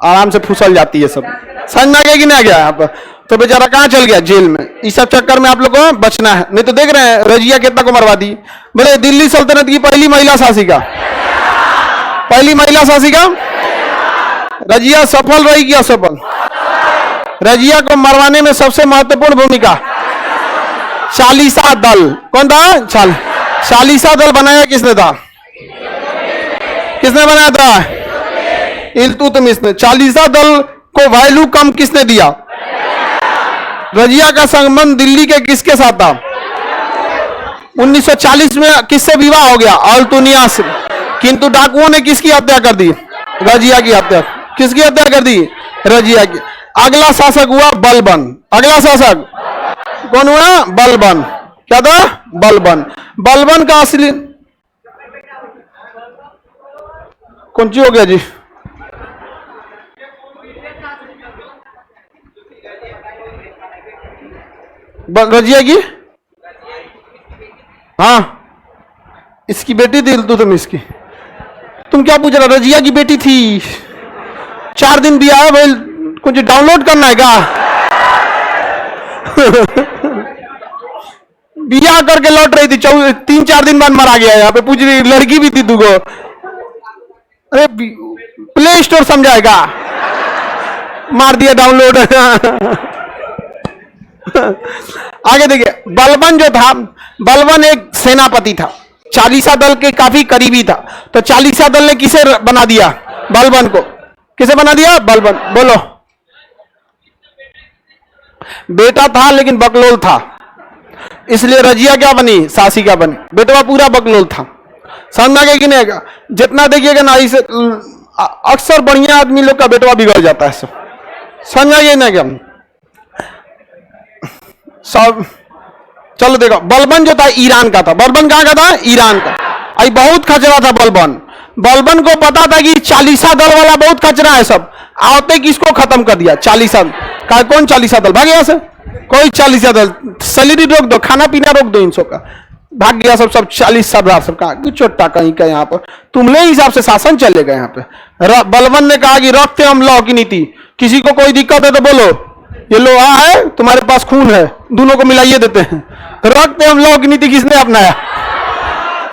आराम से फुसल जाती है सब। समझ में आ गया कि नहीं आ गया? यहाँ पर तो बेचारा कहाँ चल गया? जेल में। इस सब चक्कर में आप लोग को बचना है। नहीं तो देख रहे हैं रजिया कितना को मरवा दी। बोले दिल्ली सल्तनत की पहली महिला शासिका, पहली महिला शासिका रजिया सफल रही कि असफल? रजिया को मरवाने में सबसे महत्वपूर्ण भूमिका चालीसा दल। कौन था? चालीसा दल बनाया किसने था? किसने बनाया था? इल्तुतमिश ने। चालीसा दल को वैल्यू कम किसने दिया? रजिया का संबंध दिल्ली के किसके साथ था? 1940 में किससे विवाह हो गया? अल्तुनिया से। किंतु डाकुओं ने किसकी हत्या कर दी? रजिया की हत्या। किसकी हत्या कर दी? रजिया की। अगला शासक हुआ बलबन। अगला शासक कौन हुआ? बलबन। क्या था? बलबन। बलबन का असली कौन सी हो गया जी? रजिया की, हाँ इसकी बेटी थी इल्तुतमिश की। तुम क्या पूछ रहा? रजिया की बेटी थी। 4 दिन भी आया भाई, कुछ डाउनलोड करना है क्या? बिया करके लौट रही थी, 3-4 दिन बाद मारा गया। यहाँ पे पूछ रही लड़की भी थी दुगो। अरे प्ले स्टोर समझाएगा, मार दिया डाउनलोड। आगे देखिए, बलबन जो था, बलबन एक सेनापति था, चालीसा दल के काफी करीबी था। तो चालीसा दल ने किसे बना दिया? बलबन को। किसे बना दिया? बलबन। बोलो। बेटा था लेकिन बकलोल था, इसलिए रजिया क्या बनी? शासिका बनी। बेटवा पूरा बकलोल था। समझ में आ गया कि नहीं आएगा? जितना देखिएगा ना, इसे अक्सर बढ़िया आदमी लोग का बेटवा बिगड़ जाता है। सब समझ में आ गया ना? क्या सब चलो देखो, बलबन जो था ईरान का था। बलबन कहाँ का था? ईरान का। आई बहुत खचरा था बलबन। बलबन को पता था कि चालीसा दल वाला बहुत खचरा है सब, आते किसको खत्म कर दिया? चालीसा। कौन चालीसा दल? भाग यहाँ से। कोई चालीसा दल, सैलरी रोक दो, खाना पीना रोक दो इन सब का। भाग गया सब सब 40 सरदार सब कहा कि चोट्टा कहीं का यहाँ पर तुम्हारे हिसाब से शासन चलेगा यहाँ पे। बलबन ने कहा कि रखते हम लॉ की नीति, किसी को कोई दिक्कत है तो बोलो, ये लोहा है तुम्हारे पास खून है, दोनों को मिलाइए देते हैं। रखते हम लॉ की नीति किसने अपनाया?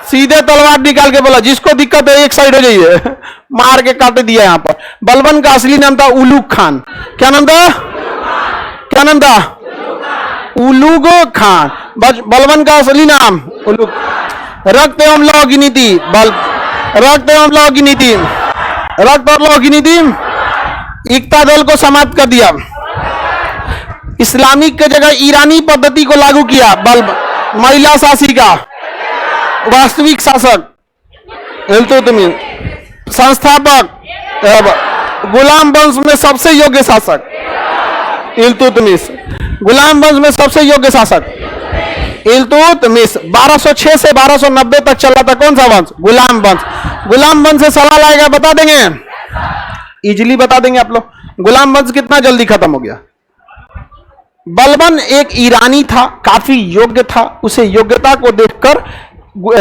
सीधे तलवार निकाल के बोला जिसको दिक्कत है एक साइड हो जाइए, मार के काट दिया। यहाँ पर बलबन का असली नाम था उलूग खान। क्या नाम था? क्या नाम था? उलूग खान। बलबन का असली नाम उलूग। रखते हम लॉ की नीति, रखते हम लॉ की नीति, रखते लॉ की नीति। एकता दल को समाप्त कर दिया, इस्लामिक के जगह ईरानी पद्धति को लागू किया। महिला शासिका, वास्तविक शासक इल्तुतमिश, संस्थापक गुलाम वंश में सबसे योग्य शासक इल्तुतमिश, गुलाम वंश में सबसे योग्य शासक इल्तुतमिश। 1206 से 1290 तक चला था कौन सा वंश? गुलाम वंश। गुलाम वंश से सवाल आएगा, बता देंगे? इजिली बता देंगे आप लोग। गुलाम वंश कितना जल्दी खत्म हो गया? बलबन एक ईरानी था, काफी योग्य था, उसे योग्यता को देखकर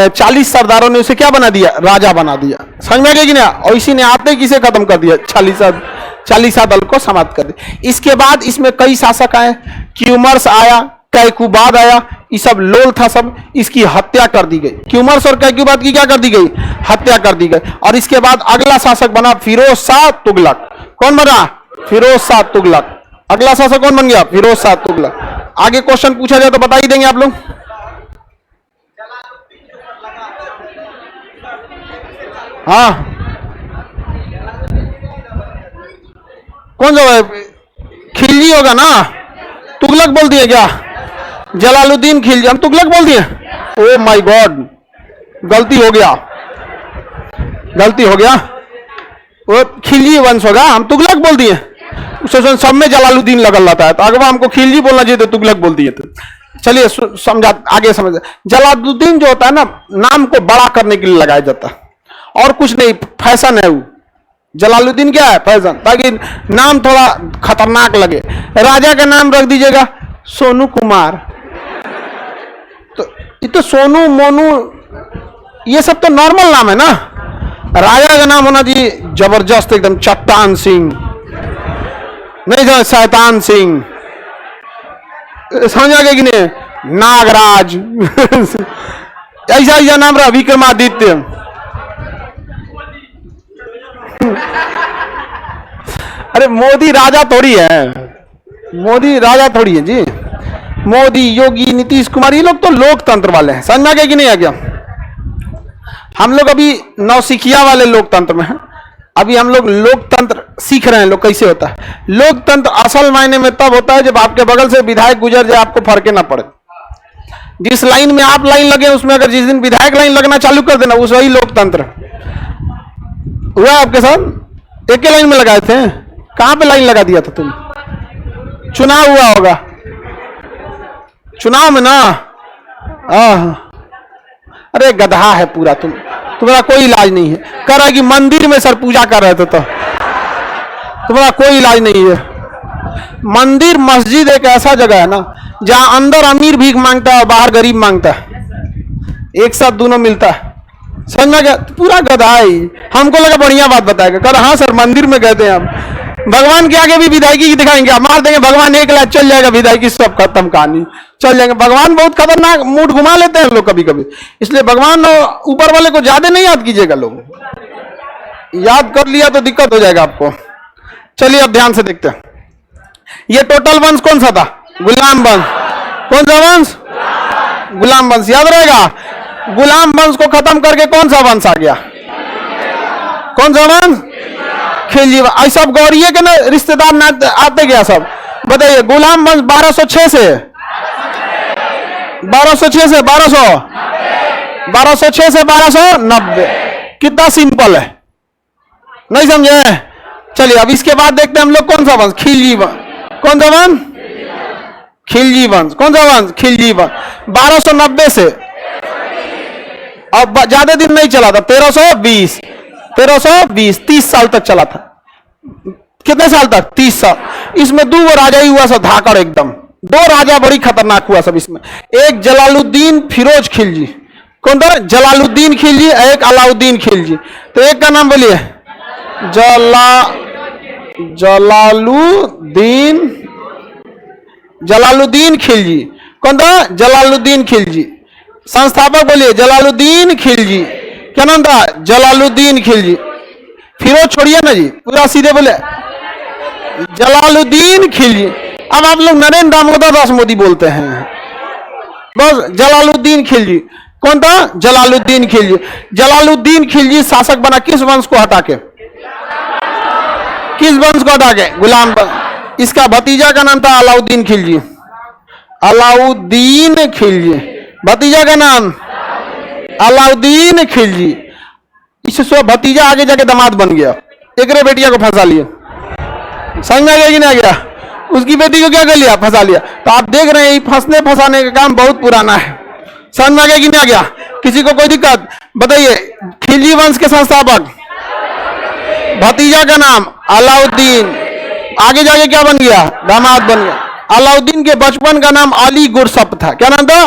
40 सरदारों ने उसे क्या बना दिया? राजा बना दिया। समझ में आ गया कि नहीं? और इसी ने आते किसे खत्म कर दिया? 40 दल को समाप्त कर दिया। इसके बाद इसमें कई शासक आए, क्यूमर्स आया, कैकुबाद आया, ये सब लोल था, सब इसकी हत्या कर दी गई। क्यूमर्स और कैकुबाद की क्या कर दी गई? हत्या कर दी गई। और इसके बाद अगला शासक बना फिरोज शाह तुगलक। कौन बना? फिरोज शाह तुगलक। अगला शासक कौन बन गया? फिरोज शाह तुगलक। आगे क्वेश्चन पूछा जाए तो बता ही देंगे आप लोग। हाँ, कौन सा है? खिलजी होगा ना? तुगलक बोल दिए क्या? जलालुद्दीन खिलजी, हम तुगलक बोल दिए। ओ माय गॉड, गलती हो गया, गलती हो गया। वो खिलजी वंश होगा, हम तुगलक बोल दिए। सब में जलालुद्दीन लगल रहता है, तो अगर हमको खिलजी बोलना चाहिए तो तुगलक बोल दिए थे। चलिए समझा, आगे समझ। जलालुद्दीन जो होता है ना, नाम को बड़ा करने के लिए लगाया जाता है और कुछ नहीं, फैशन है वो। जलालुद्दीन क्या है? फैशन, ताकि नाम थोड़ा खतरनाक लगे। राजा का नाम रख दीजिएगा सोनू कुमार, तो ये तो सोनू मोनू ये सब तो नॉर्मल नाम है ना। राजा का नाम होना चाहिए जबरदस्त एकदम, चट्टान सिंह, नहीं जो शैतान सिंह, समझ आ गया कि नहीं? नागराज ऐसा ऐसा नाम रहा, विक्रमादित्य। अरे मोदी राजा थोड़ी है, मोदी राजा थोड़ी है जी। मोदी, योगी, नीतीश कुमार, ये लोग तो लोकतंत्र वाले हैं। समझ में आ गया कि नहीं आ गया? हम लोग अभी नौसिखिया वाले लोकतंत्र में हैं। अभी हम लोग लोकतंत्र सीख रहे हैं, लोग कैसे होता है लोकतंत्र। असल मायने में तब होता है जब आपके बगल से विधायक गुजर जाए, आपको फर्क ना पड़े। जिस लाइन में आप लाइन लगे उसमें अगर जिस दिन विधायक लाइन लगना चालू कर देना, उस वही लोकतंत्र हुआ आपके साथ। एक ही लाइन में लगाए थे, कहां पे लाइन लगा दिया था तुम? चुनाव हुआ होगा, चुनाव में ना। अरे गधा है पूरा तुम, तुम्हारा कोई इलाज नहीं है। कह रहा है कि मंदिर में सर पूजा कर रहे थे, तो तुम्हारा कोई इलाज नहीं है। मंदिर मस्जिद एक ऐसा जगह है ना जहां अंदर अमीर भीख मांगता है और बाहर गरीब मांगता है, एक साथ दोनों मिलता है। समझ में गया? पूरा गधा है। हमको लगा बढ़िया बात बताएगा, कह हाँ सर मंदिर में गए थे हम। भगवान के आगे भी विधायकी दिखाएंगे, मार देंगे भगवान, एक लाख चल जाएगा, विधायकी सब खत्म, कहानी चल जाएंगे। भगवान बहुत खतरनाक मूड घुमा लेते हैं लोग कभी कभी, इसलिए भगवान ऊपर वाले को ज्यादा नहीं याद कीजिएगा। लोग याद कर लिया तो दिक्कत हो जाएगा आपको। चलिए अब ध्यान से देखते हैं, ये टोटल वंश कौन सा था? गुलाम वंश। कौन सा वंश? गुलाम वंश। याद रहेगा, गुलाम वंश को खत्म करके कौन सा वंश आ गया? कौन सा वंश? खिलजी। ऐसा गौरिये के ना रिश्तेदार आते गया सब। बताइए, गुलाम वंश 1206 से 1206 से 1206 से 1290। कितना सिंपल है, नहीं समझे? चलिए अब इसके बाद देखते हैं हम लोग कौन सा वंश? खिलजी वंश। कौन सा वंश? खिलजी वंश। कौन सा वंश? खिलजी वंश। 1290 से, अब ज्यादा दिन नहीं चला था, 1320 30 साल तक चला था। कितने साल तक? 30 साल। इसमें दो राजा ही हुआ सा, धाकड़ एकदम दो राजा बड़ी खतरनाक हुआ सब इसमें। एक जलालुद्दीन फिरोज खिलजी, कौन था? जलालुद्दीन खिलजी, एक अलाउद्दीन खिलजी। तो एक का नाम बोलिए, जलालुद्दीन खिलजी। कौन था? जलालुद्दीन खिलजी। संस्थापक बोलिए, जलालुद्दीन खिलजी। क्या नाम था? जलालुद्दीन खिलजी। फिरोज छोड़िए ना जी, पूरा सीधे बोले, जलालुद्दीन खिलजी। अब आप लोग नरेंद्र दामोदर दास मोदी बोलते हैं, बस जलालुद्दीन खिलजी। कौन था? जलालुद्दीन खिलजी। जलालुद्दीन खिलजी शासक बना किस वंश को हटा के? किस वंश को हटा के? गुलाम वंश। इसका भतीजा का नाम था अलाउद्दीन खिलजी। अलाउद्दीन खिलजी, भतीजा का नाम अलाउद्दीन खिलजी। इससे भतीजा आगे जाके दामाद बन गया, एक रे बेटिया को फंसा लिया। समझ में आ गया कि नहीं आ गया? उसकी बेटी को क्या कर लिया? फंसा लिया। तो आप देख रहे हैं फंसने फंसाने का काम बहुत पुराना है। समझ में आ गया कि नहीं आ गया? किसी को कोई दिक्कत? बताइए। खिलजी वंश के संस्थापक, भतीजा का नाम अलाउद्दीन, आगे जाके क्या बन गया? दामाद बन गया। अलाउद्दीन के बचपन का नाम अली गुरसप था। क्या नाम था?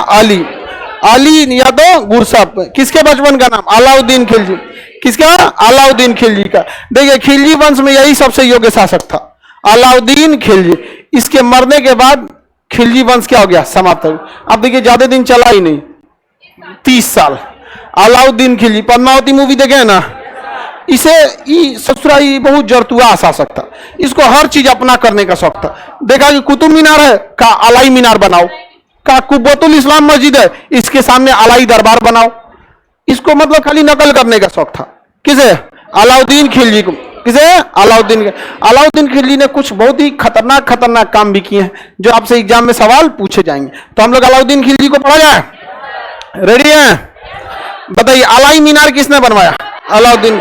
अली या तो गुरसप। किसके बचपन का नाम? अलाउद्दीन खिलजी। किसका? अलाउद्दीन खिलजी का। देखिए खिलजी वंश में यही सबसे योग्य शासक था, अलाउद्दीन खिलजी। इसके मरने के बाद खिलजी वंश क्या हो गया? समाप्त हो गया। अब देखिए ज्यादा दिन चला ही नहीं, 30 साल। अलाउद्दीन खिलजी, पद्मावती मूवी देखे ना, इसे ससुरा बहुत जरतुआ शासक था। इसको हर चीज अपना करने का शौक था। देखा कि कुतुब मीनार है, का अलाई मीनार बनाओ। का कुब्बतुल इस्लाम मस्जिद है, इसके सामने अलाई दरबार बनाओ। इसको मतलब खाली नकल करने का शौक था। किसे? अलाउद्दीन खिलजी को। किसे? अलाउद्दीन खिलजी ने कुछ बहुत ही खतरनाक काम भी किए हैं, जो आपसे एग्जाम में सवाल पूछे जाएंगे। तो हम लोग अलाउद्दीन खिलजी को पढ़ा जाए? रेडी है? बताइए, अलाई मीनार किसने बनवाया? अलाउद्दीन।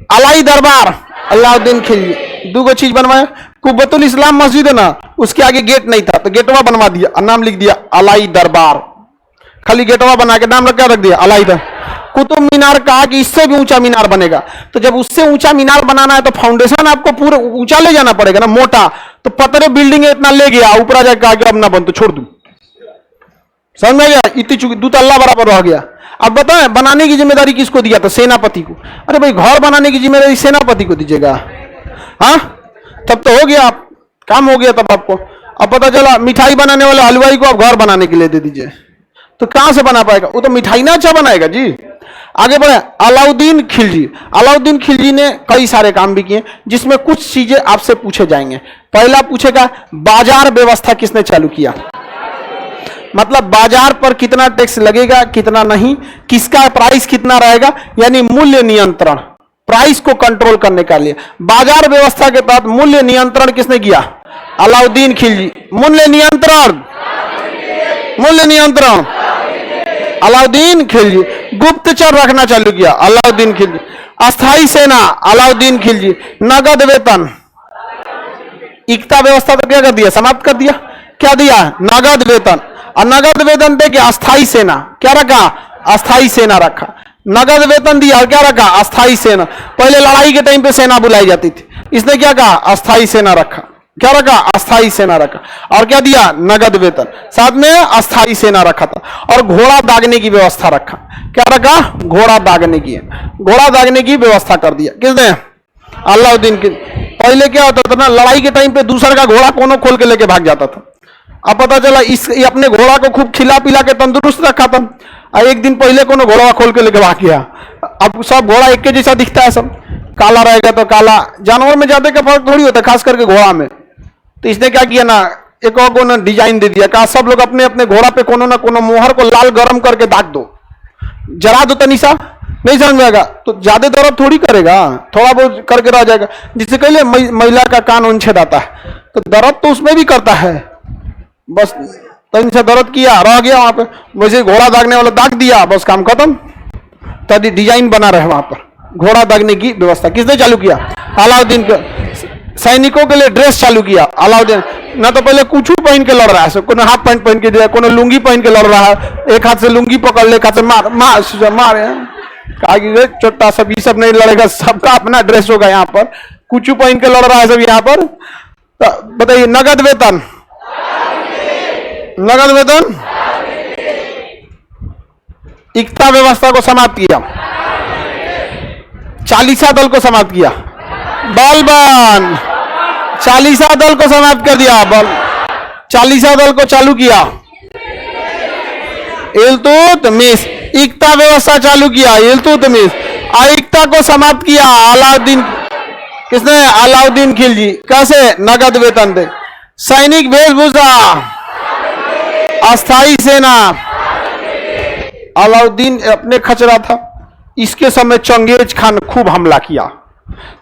अलाई दरबार, अलाउद्दीन खिलजी। दो चीज बनवाया। कुब्बतुल इस्लाम मस्जिद है ना, उसके आगे गेट नहीं था, तो गेटवा बनवा दिया और नाम लिख दिया अलाई दरबार। खाली गेटवा बना के नाम रख दिया अलाई दरबार। कुतुब मीनार कहा कि इससे भी ऊंचा मीनार बनेगा। तो जब उससे ऊंचा मीनार बनाना है तो फाउंडेशन आपको पूरा ऊंचा ले जाना पड़ेगा ना, मोटा। तो पतरे बिल्डिंग इतना ले गया, ऊपर जाकर कहा कि अब ना बन तो छोड़ दू। समझ में गया? इतनी चुकी 2 तल्ला बराबर रह गया। अब बताएं बनाने की जिम्मेदारी किसको दिया था? सेनापति को। अरे भाई घर बनाने की जिम्मेदारी सेनापति को दीजिएगा। हाँ, तब तो हो गया, काम हो गया तब आपको। अब पता चला मिठाई बनाने वाले हलवाई को आप घर बनाने के लिए दे दीजिए, तो कहां से बना पाएगा? वो तो मिठाई ना अच्छा बनाएगा जी। आगे बढ़े। अलाउद्दीन खिलजी। अलाउद्दीन खिलजी ने कई सारे काम भी किए, जिसमें कुछ चीजें आपसे पूछे जाएंगे। पहला पूछेगा, बाजार व्यवस्था किसने चालू किया? मतलब बाजार पर कितना टैक्स लगेगा, कितना नहीं, किसका प्राइस कितना रहेगा, यानी मूल्य नियंत्रण, प्राइस को कंट्रोल करने के लिए बाजार व्यवस्था के तहत मूल्य नियंत्रण किसने किया? अलाउद्दीन खिलजी। मूल्य नियंत्रण अलाउद्दीन खिलजी। गुप्तचर रखना चालू किया, अलाउद्दीन खिलजी। अस्थाई सेना, अलाउद्दीन खिलजी। नगद वेतन, इकता व्यवस्था तो क्या कर दिया? समाप्त कर दिया। क्या दिया? नगद वेतन। और नगद वेतन दे के अस्थाई सेना क्या रखा? अस्थाई सेना रखा। नगद वेतन दिया और क्या रखा? अस्थाई सेना। पहले लड़ाई के टाइम पे सेना बुलाई जाती थी, इसने क्या कहा? अस्थाई सेना रखा। क्या रखा? अस्थाई सेना रखा। और क्या दिया? नगद वेतन। साथ में अस्थाई सेना रखा था। और घोड़ा दागने की व्यवस्था रखा। क्या रखा? घोड़ा दागने की व्यवस्था कर दिया। किसने? अलाउद्दीन की। पहले क्या होता था ना, लड़ाई के टाइम पे दूसरा का घोड़ा कोनो खोल के लेके भाग जाता था। अब पता चला ये अपने घोड़ा को खूब खिला पिला के तंदुरुस्त रखा था, और एक दिन पहले कोनो घोड़ा खोल के लेके भाग गया। अब सब घोड़ा एक के जैसा दिखता है, सब काला रहेगा तो काला। जानवर में ज्यादा का फर्क थोड़ी होता, खास करके घोड़ा में। तो इसने क्या किया ना, एक और को डिजाइन दे दिया, कहा सब लोग अपने अपने घोड़ा पे कोनो ना कोनो मोहर को लाल गरम करके दाग दो, जरा दो तनिसा, नहीं समझ आएगा तो ज्यादा दर्द थोड़ी करेगा, थोड़ा बहुत करके रह जाएगा। जिससे कहले महिला का कान उछेद आता है, तो दर्द तो उसमें भी करता है, बस तन से दर्द किया रह गया वहां पे। वैसे घोड़ा दागने वाला दाग दिया, बस काम खत्म। तभी डिजाइन बना रहे वहां पर। घोड़ा दागने की व्यवस्था किसने चालू किया? अलाउद्दीन के। सैनिकों के लिए ड्रेस चालू किया अलाउद्दीन। ना तो पहले कुछ पहन के लड़ रहा है, कोनो हाफ पैंट पहन के दिया, कोनो लुंगी पहन के लड़ रहा है, एक हाथ से लुंगी पकड़ ले, एक हाथ से मार मार मार। कहा कि छोटा सब ये सब नहीं लड़ेगा, सबका अपना ड्रेस होगा। यहाँ पर कुछ पहन के लड़ रहा है सब यहाँ पर। तो बताइए, नगद वेतन नगद वेतन, एकता व्यवस्था को समाप्त किया, चालीसा दल को समाप्त किया, बलबन चालीसा दल को समाप्त कर दिया, चालीसा दल को चालू किया, इल्तुतमिश, एकता व्यवस्था चालू किया, इल्तुतमिश, एकता को समाप्त किया अलाउद्दीन, किसने? अलाउद्दीन खिलजी। कैसे? नगद वेतन दे, सैनिक वेशभूषा, अस्थाई सेना, अलाउद्दीन अपने खचरा था। इसके समय चंगेज खान खूब हमला किया।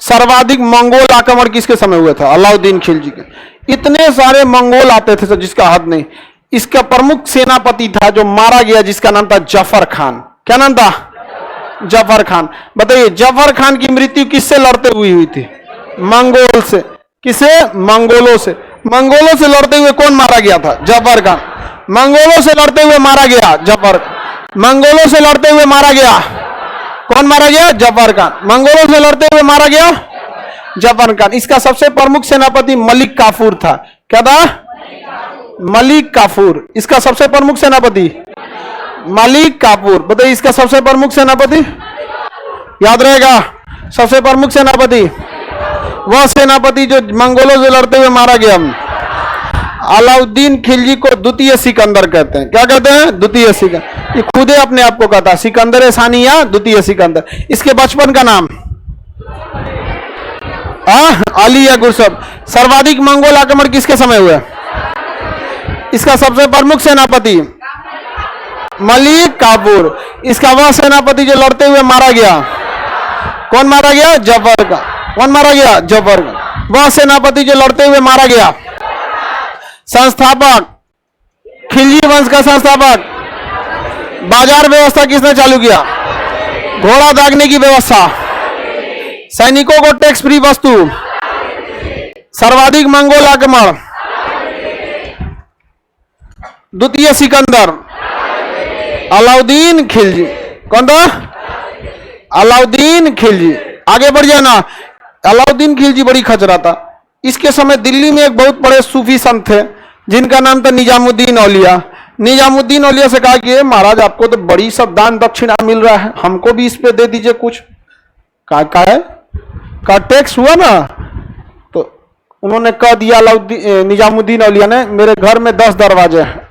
सर्वाधिक मंगोल आक्रमण किसके समय हुए थे? अलाउद्दीन खिलजी के। इतने सारे मंगोल आते थे जिसका हद नहीं। इसका प्रमुख सेनापति था जो मारा गया, जिसका नाम था जफर खान। क्या नाम था? जफर खान। बताइए, जफर खान की मृत्यु किससे लड़ते हुई थी? मंगोल से। किसे? मंगोलों से। मंगोलों से लड़ते हुए कौन मारा गया था? जफर खान। मंगोलों से लड़ते हुए मारा गया जफर। मंगोलों से लड़ते हुए मारा गया कौन? मारा गया जफर खान। मंगोलों से लड़ते हुए मारा गया जफर खान। इसका सबसे प्रमुख सेनापति मलिक काफूर था। क्या था? मलिक काफूर। इसका सबसे प्रमुख सेनापति मलिक काफूर। बताइए, इसका सबसे प्रमुख सेनापति? याद रहेगा, सबसे प्रमुख सेनापति वह सेनापति जो मंगोलों से लड़ते हुए मारा गया। अलाउद्दीन खिलजी को द्वितीय सिकंदर कहते हैं। क्या कहते हैं? द्वितीय सिकंदर। ये खुदे अपने आप को कहता, सिकंदर सानी या द्वितीय सिकंदर। इसके बचपन का नाम अली या गुरसब। सर्वाधिक मंगोल आक्रमण किसके समय हुए? इसका सबसे प्रमुख सेनापति मलिक काफूर। इसका वह सेनापति जो लड़ते हुए मारा गया, कौन मारा गया? जफर का। कौन मारा गया? जफर का। वह सेनापति जो लड़ते हुए मारा गया। संस्थापक, खिलजी वंश का संस्थापक। बाजार व्यवस्था किसने चालू किया? घोड़ा दागने की व्यवस्था, सैनिकों को टैक्स फ्री वस्तु, सर्वाधिक मंगोल आक्रमण, द्वितीय सिकंदर, अलाउद्दीन खिलजी। कौन था? अलाउद्दीन खिलजी। आगे बढ़ जाए ना। अलाउद्दीन खिलजी बड़ी खचरा था। इसके समय दिल्ली में एक बहुत बड़े सूफी संत थे जिनका नाम था निजामुद्दीन औलिया। निजामुद्दीन औलिया से कहा कि महाराज, आपको तो बड़ी सब दान दक्षिणा मिल रहा है, हमको भी इस पे दे दीजिए कुछ। कहा है का टैक्स हुआ ना, तो उन्होंने कह दिया निजामुद्दीन औलिया ने, मेरे घर में 10 दरवाजे हैं,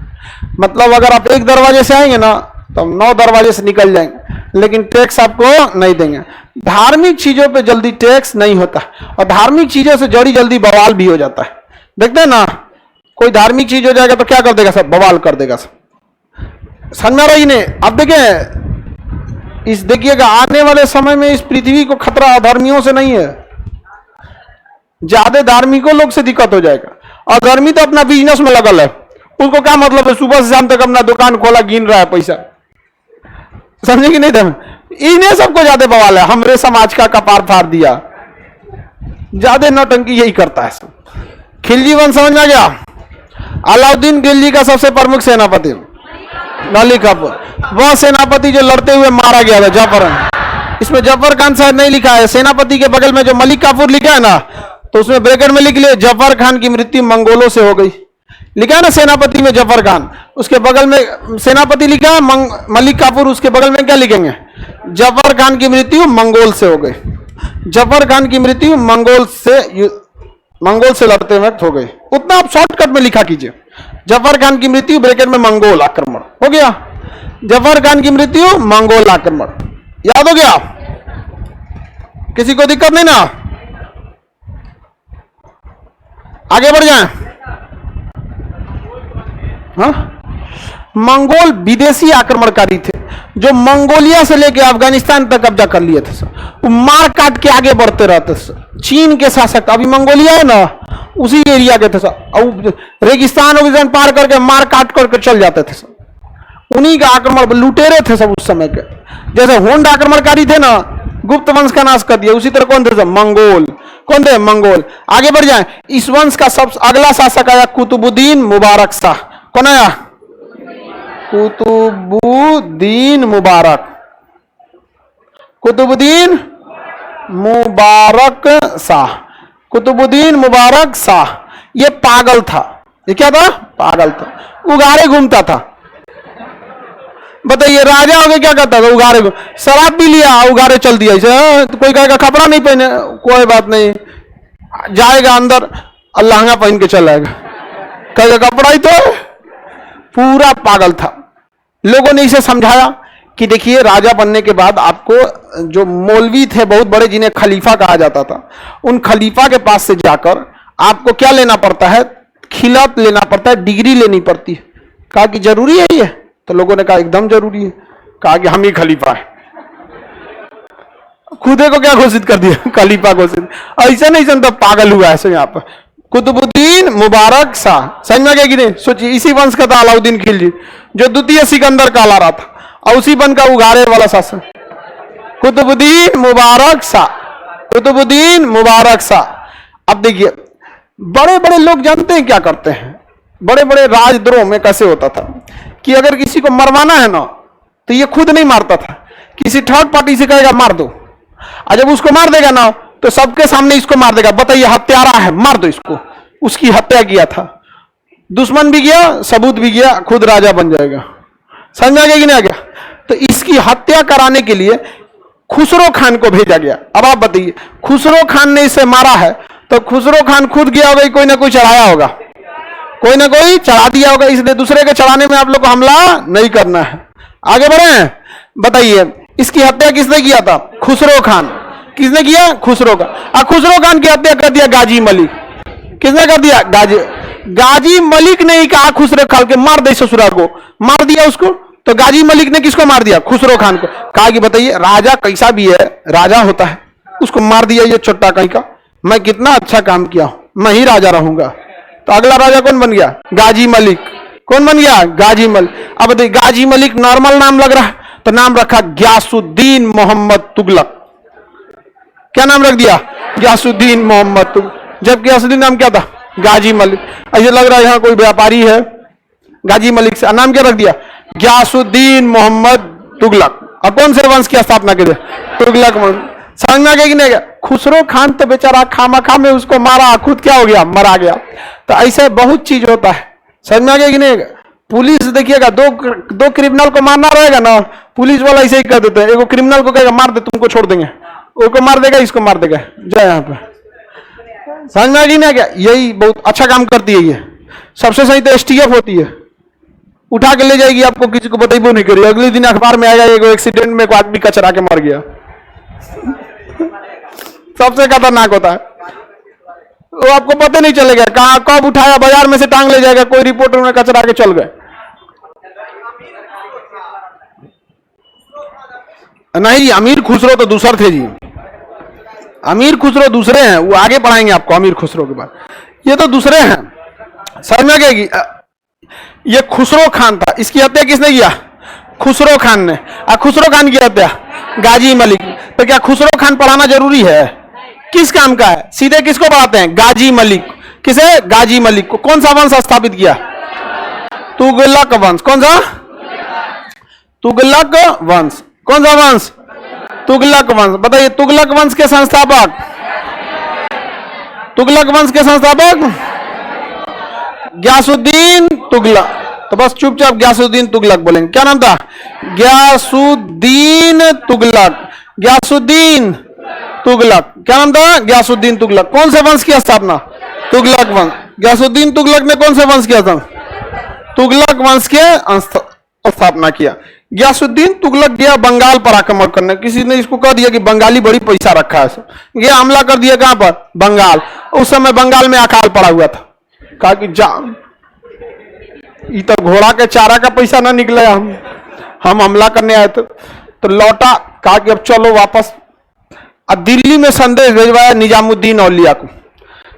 मतलब अगर आप एक दरवाजे से आएंगे ना तो 9 दरवाजे से निकल जाएंगे, लेकिन टैक्स आपको नहीं देंगे। धार्मिक चीजों पे जल्दी टैक्स नहीं होता, और धार्मिक चीजों से जड़ी जल्दी बवाल भी हो जाता है। देखते हैं ना, कोई धार्मिक चीज हो जाएगा तो क्या कर देगा? सब बवाल कर देगा सब। समझ में आ रही ने? अब देखें, इस देखिएगा आने वाले समय में इस पृथ्वी को खतरा अधर्मियों से नहीं है, ज्यादा धार्मिकों लोग से दिक्कत हो जाएगा। अधर्मी तो अपना बिजनेस में लगल है, उसको क्या मतलब है? सुबह से शाम तक अपना दुकान खोला, गिन रहा है पैसा। समझे कि नहीं? तुम इन्हें सबको ज्यादा बवाल है, हमरे समाज का कपार फाड़ दिया, ज्यादा नौटंकी यही करता है सब। खिलजी वंश समझ में आ गया? अलाउद्दीन खिलजी का सबसे प्रमुख सेनापति मलिक काफूर। वह सेनापति जो लड़ते हुए मारा गया था जफर। इसमें जफर खान शायद नहीं लिखा है, सेनापति के बगल में जो मलिक काफूर लिखा है ना, तो उसमें ब्रैकेट में लिख लिया जफर खान की मृत्यु मंगोलों से हो गई। लिखा है ना सेनापति में जफर खान, उसके बगल में सेनापति लिखा है मलिक काफूर, उसके बगल में क्या लिखेंगे? जफर खान की मृत्यु मंगोल से हो गई। जफर खान की मृत्यु मंगोल से लड़ते वक्त हो गई। उतना आप शॉर्टकट में लिखा कीजिए, जफर खान की मृत्यु ब्रैकेट में मंगोल आक्रमण हो गया। जफर खान की मृत्यु मंगोल आक्रमण, याद हो गया? किसी को दिक्कत नहीं ना? आगे बढ़ जाएं। हाँ, मंगोल विदेशी आक्रमणकारी थे जो मंगोलिया से लेकर अफगानिस्तान तक कब्जा कर लिए थे। वो मार काट के आगे बढ़ते रहते थे। चीन के शासक, अभी मंगोलिया है ना, उसी एरिया के थे सब, रेगिस्तान पार करके मार काट करके चल जाते थे सब। उन्हीं का आक्रमण, लुटेरे थे सब उस समय के। जैसे होंड आक्रमणकारी थे ना, गुप्त वंश का नाश कर दिया, उसी तरह कौन थे सब? मंगोल। कौन थे? मंगोल। आगे बढ़ जाए। इस वंश का सब अगला शासक आया कुतुबुद्दीन मुबारक शाह। कौन आया? कुतुबुद्दीन मुबारक। कुतुबुद्दीन मुबारक शाह। कुतुबुद्दीन मुबारक शाह ये पागल था। ये क्या था? पागल था, उगारे घूमता था। बताइए राजा हो गया क्या करता था? उगारे शराब पी लिया, उगारे चल दिया ऐसे। तो कोई कहेगा कपड़ा नहीं पहने, कोई बात नहीं, जाएगा अंदर लहंगा पहन के चल आएगा, कहेगा कपड़ा ही तो। पूरा पागल था। लोगों ने इसे समझाया कि देखिए राजा बनने के बाद आपको जो मौलवी थे बहुत बड़े, जिन्हें खलीफा कहा जाता था, उन खलीफा के पास से जाकर आपको क्या लेना पड़ता है? खिलात लेना पड़ता है, डिग्री लेनी पड़ती है। कहा कि जरूरी है ये? तो लोगों ने कहा एकदम जरूरी है। कहा कि हम ही खलीफा है। खुदे को क्या घोषित कर दिया? खलीफा घोषित। ऐसा नहीं समझता, पागल हुआ ऐसे। यहाँ पर कुतुबुद्दीन मुबारक शाह, समझ में गया कि नहीं? सोचिए इसी वंश का था अलाउद्दीन खिलजी, जो द्वितीय सिकंदर कहला रहा था, और उसी बन का उगारे वाला शासन कुतुबुद्दीन मुबारक शाह, कुतुबुद्दीन मुबारक शाह। अब देखिए बड़े बड़े लोग जानते हैं क्या करते हैं? बड़े बड़े राजद्रोह में कैसे होता था कि अगर किसी को मरवाना है ना, तो ये खुद नहीं मारता था, किसी थर्ड पार्टी से कहेगा मार दो, और जब उसको मार देगा ना तो सबके सामने इसको मार देगा। बताइए हत्यारा है, मार दो इसको। उसकी हत्या किया था, दुश्मन भी गया, सबूत भी गया, खुद राजा बन जाएगा। समझ में आ गया कि नहीं आ गया? तो इसकी हत्या कराने के लिए खुसरो खान को भेजा गया। अब आप बताइए, खुसरो खान ने इसे मारा है, तो खुसरो खान खुद गया होगा, कोई ना कोई चढ़ाया होगा, कोई ना कोई चढ़ा दिया होगा। इसलिए दूसरे के चढ़ाने में आप लोग को हमला नहीं करना है। आगे बढ़े। बताइए इसकी हत्या किसने किया था? खुसरो खान। किसने किया? खुसरो खान। खुसरो खान की हत्या कर दिया गाजी मलिक। किसने कर दिया? गाजी मलिक ने ही कहा खुसरो खान के मार दे, ससुरा को मार दिया उसको। तो गाजी मलिक ने किसको मार दिया? खुसरो खान को। कहा कि बताइए राजा कैसा भी है, राजा होता है, उसको मार दिया ये छोटा कहीं का। मैं कितना अच्छा काम किया हूं, मैं ही राजा रहूंगा। तो अगला राजा कौन बन गया? गाजी मलिक। कौन बन गया? गाजी मलिक। अब देखिए गाजी मलिक नॉर्मल नाम लग रहा है, तो नाम रखा ग्यासुद्दीन मोहम्मद तुगलक। क्या नाम रख दिया? ग्यासुद्दीन मोहम्मद तुगलक। जबकि असली नाम क्या था? गाजी मलिक। ऐसे लग रहा है यहाँ कोई व्यापारी है, गाजी मलिक से नाम क्या रख दिया? ग्यासुद्दीन मोहम्मद तुगलक। अब कौन से वंश की स्थापना की? तुगलक वंश। समझ में आ गया कि नहीं? खुसरो खान तो बेचारा खामा में उसको मारा, खुद क्या हो गया? मरा गया। तो ऐसे बहुत चीज होता है। समझ में आ गया कि नहीं? पुलिस देखिएगा, दो क्रिमिनल को मारना रहेगा ना, पुलिस वाला ऐसे ही कर देते हैं। एगो क्रिमिनल को कहेगा मार दे, तुमको छोड़ देंगे, वो को मार देगा, इसको मार देगा, जाए यहाँ पे। समझ में आ गई ना? क्या यही बहुत अच्छा काम करती है ये। सबसे सही तो एसटीएफ होती है, उठा के ले जाएगी, आपको किसी को बताइए नहीं करिए। अगले दिन अखबार में आएगा एक एक्सीडेंट में एक आदमी कचरा के मर गया। सबसे खतरनाक होता है वो, आपको पता नहीं चलेगा कहां कब उठाया, बाजार में से टांग ले जाएगा, कोई रिपोर्टर में कचरा के चल गए। नहीं, अमीर खुसरो तो दूसरे थे जी, अमीर खुसरो दूसरे हैं, वो आगे पढ़ाएंगे आपको अमीर खुसरो के बाद। ये तो दूसरे हैं। समझ में आ गया? ये खुसरो खान था, इसकी हत्या किसने किया? खुसरो खान ने। खुसरो खान की हत्या गाजी मलिक। तो क्या खुसरो खान पढ़ाना जरूरी है? किस काम का है? सीधे किसको पढ़ाते हैं? गाजी मलिक। किसे? गाजी मलिक को। कौन सा वंश स्थापित किया? तुगलक वंश। कौन सा? तुगलक वंश। कौन सा वंश? तुगलक वंश। बताइए तुगलक वंश के संस्थापक? तुगलक वंश के संस्थापक ग्यासुद्दीन तुगलक। तो बस चुपचाप ग्यासुद्दीन तुगलक बोलेंगे। क्या नाम था? ग्यासुद्दीन तुगलक। ग्यासुद्दीन तुगलक। क्या नाम था? ग्यासुद्दीन तुगलक। कौन से वंश की स्थापना? तुगलक वंश। ग्यासुद्दीन तुगलक ने कौन से वंश किया था? तुगलक वंश के स्थापना किया। ग्यासुद्दीन तुगलक गया बंगाल पर आक्रमण करने। किसी ने इसको कह दिया कि बंगाली बड़ी पैसा रखा है, गया हमला कर दिया। कहां पर? बंगाल। उस समय बंगाल में अकाल पड़ा हुआ था। कहा कि जा तो घोड़ा के चारा का पैसा ना निकले, हम हमला करने आए थे। तो लौटा, कहा कि अब चलो वापस। अब दिल्ली में संदेश भेजवाया निजामुद्दीन औलिया को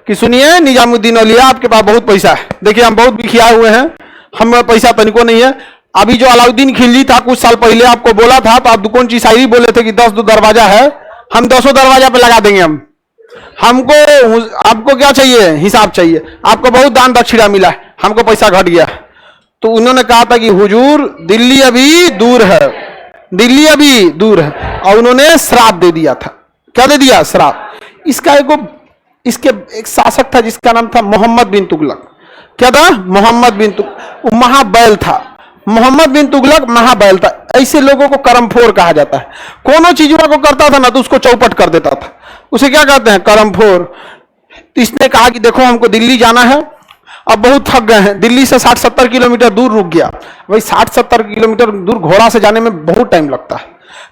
कि सुनिए निजामुद्दीन औलिया, आपके पास बहुत पैसा है, देखिए हम बहुत बिखियाए हुए हैं, हमें पैसा तनिको नहीं है। अभी जो अलाउद्दीन खिलजी था कुछ साल पहले आपको बोला था, तो आप कौन सी शायरी बोले थे कि 10 दरवाजा है, हम 10 दरवाजा पे लगा देंगे। हमको आपको क्या चाहिए? हिसाब चाहिए। आपको बहुत दान दक्षिणा मिला है, हमको पैसा घट गया। तो उन्होंने कहा था कि हुजूर दिल्ली अभी दूर है, दिल्ली अभी दूर है, और उन्होंने श्राप दे दिया था। क्या दे दिया? श्राप। इसका इसके एक शासक था जिसका नाम था मोहम्मद बिन तुगलक। क्या था? मोहम्मद बिन तुगलक। वो महाबैल था, मोहम्मद बिन तुगलक महाबैल था। ऐसे लोगों को करमफोर कहा जाता है। कोनो चीजों को करता था ना तो उसको चौपट कर देता था, उसे क्या कहते हैं? करमफोर। तो इसने कहा कि देखो हमको दिल्ली जाना है, अब बहुत थक गए हैं। दिल्ली से 60-70 किलोमीटर दूर रुक गया। भाई 60-70 किलोमीटर दूर घोड़ा से जाने में बहुत टाइम लगता है।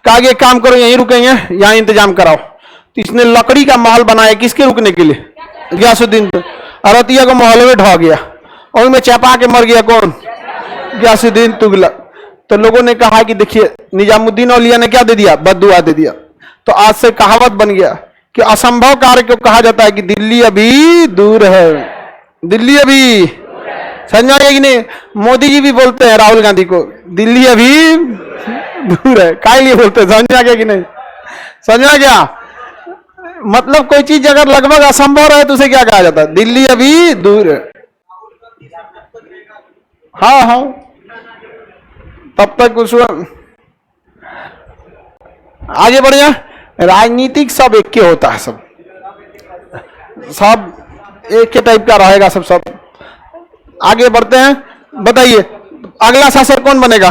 कहा कि एक काम करो, यहीं रुकेंगे, यहाँ इंतजाम कराओ। तो इसने लकड़ी का महल बनाया, किसके रुकने के लिए? गयासुद्दीन पे। अरतिया को महल में ढह गया और में चपा के मर गया। कौन? गयासुद्दीन तुगलक। तो लोगों ने कहा कि देखिए निजामुद्दीन औलिया ने क्या दे दिया? बद्दुआ दे दिया। तो आज से कहावत बन गया कि असंभव कार्य को कहा जाता है कि दिल्ली अभी दूर है। दिल्ली अभी, समझा गया कि नहीं? मोदी जी भी बोलते हैं राहुल गांधी को, दिल्ली अभी दूर है। काय लिए बोलते हैं? समझा गया कि नहीं? समझा गया? मतलब कोई चीज अगर लगभग असंभव रहे तो उसे क्या कहा जाता है? दिल्ली अभी दूर है। हाँ हाँ, तब तक उस आगे बढ़ जाए। राजनीतिक सब एक के होता है, सब एक के टाइप का रहेगा, सब आगे बढ़ते हैं। बताइए अगला शासक कौन बनेगा?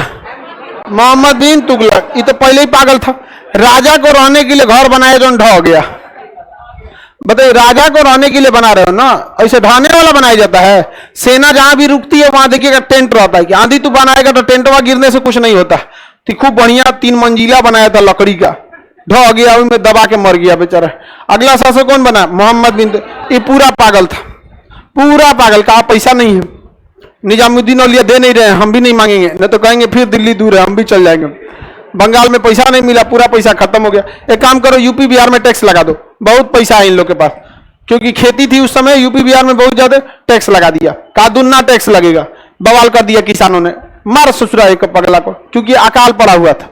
मोहम्मद बिन तुगलक। ये तो पहले ही पागल था। राजा को रहने के लिए घर बनाया जो ढह गया। बताइए, राजा को रहने के लिए बना रहे हो ना, ऐसे ढहने वाला बनाया जाता है? सेना जहां भी रुकती है वहां देखिएगा टेंट रहता है कि आंधी तू बनाएगा तो टेंटवा गिरने से कुछ नहीं होता। तो खूब बढ़िया 3 मंजिला बनाया था लकड़ी का, ढह गया, उनमें दबा के मर गया बेचारा। अगला शासक कौन बना? मोहम्मद बिन। ये पूरा पागल था, पूरा पागल। कहा पैसा नहीं है, निजामुद्दीन औलिया दे नहीं रहे हैं, हम भी नहीं मांगेंगे, नहीं तो कहेंगे फिर दिल्ली दूर है, हम भी चल जाएंगे। बंगाल में पैसा नहीं मिला, पूरा पैसा खत्म हो गया। एक काम करो, यूपी बिहार में टैक्स लगा दो, बहुत पैसा है इन लोग के पास, क्योंकि खेती थी उस समय। यूपी बिहार में बहुत ज्यादा टैक्स लगा दिया, कहा दुन्ना टैक्स लगेगा, बवाल कर दिया किसानों ने। मार ससुरा एक पगला को, क्योंकि अकाल पड़ा हुआ था।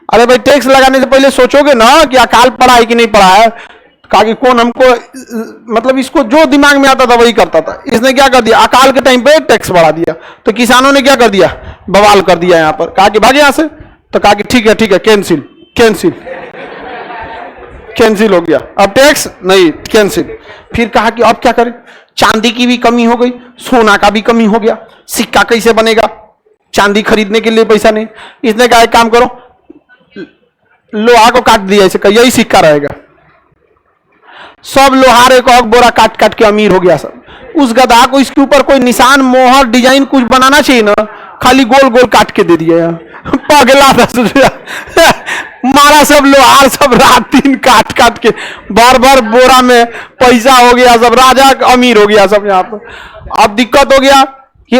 अरे भाई टैक्स लगाने से पहले सोचोगे ना कि अकाल पड़ा है कि नहीं पड़ा है। कहा कि कौन हमको, मतलब इसको जो दिमाग में आता था वही करता था। इसने क्या कर दिया? अकाल के टाइम पे टैक्स बढ़ा दिया, तो किसानों ने क्या कर दिया? बवाल कर दिया यहां पर। कहा कि भागे यहां से, तो कहा कि ठीक है कैंसिल कैंसिल कैंसिल हो गया, अब टैक्स नहीं, कैंसिल। फिर कहा कि अब क्या करें? चांदी की भी कमी हो गई, सोना का भी कमी हो गया, सिक्का कैसे बनेगा? चांदी खरीदने के लिए पैसा नहीं। इसने कहा एक काम करो, लोहा को काट दिया, इसे यही सिक्का रहेगा। सब लोहार एक बोरा काट काट के अमीर हो गया सब। उस गधा को इसके ऊपर कोई निशान, मोहर, डिजाइन कुछ बनाना चाहिए ना, खाली गोल गोल काट के दे दिया। पगला था मारा सब लोहार, सब रात दिन काट काट के बार बार बोरा में पैसा हो गया सब, राजा अमीर हो गया सब यहाँ पर। अब दिक्कत हो गया कि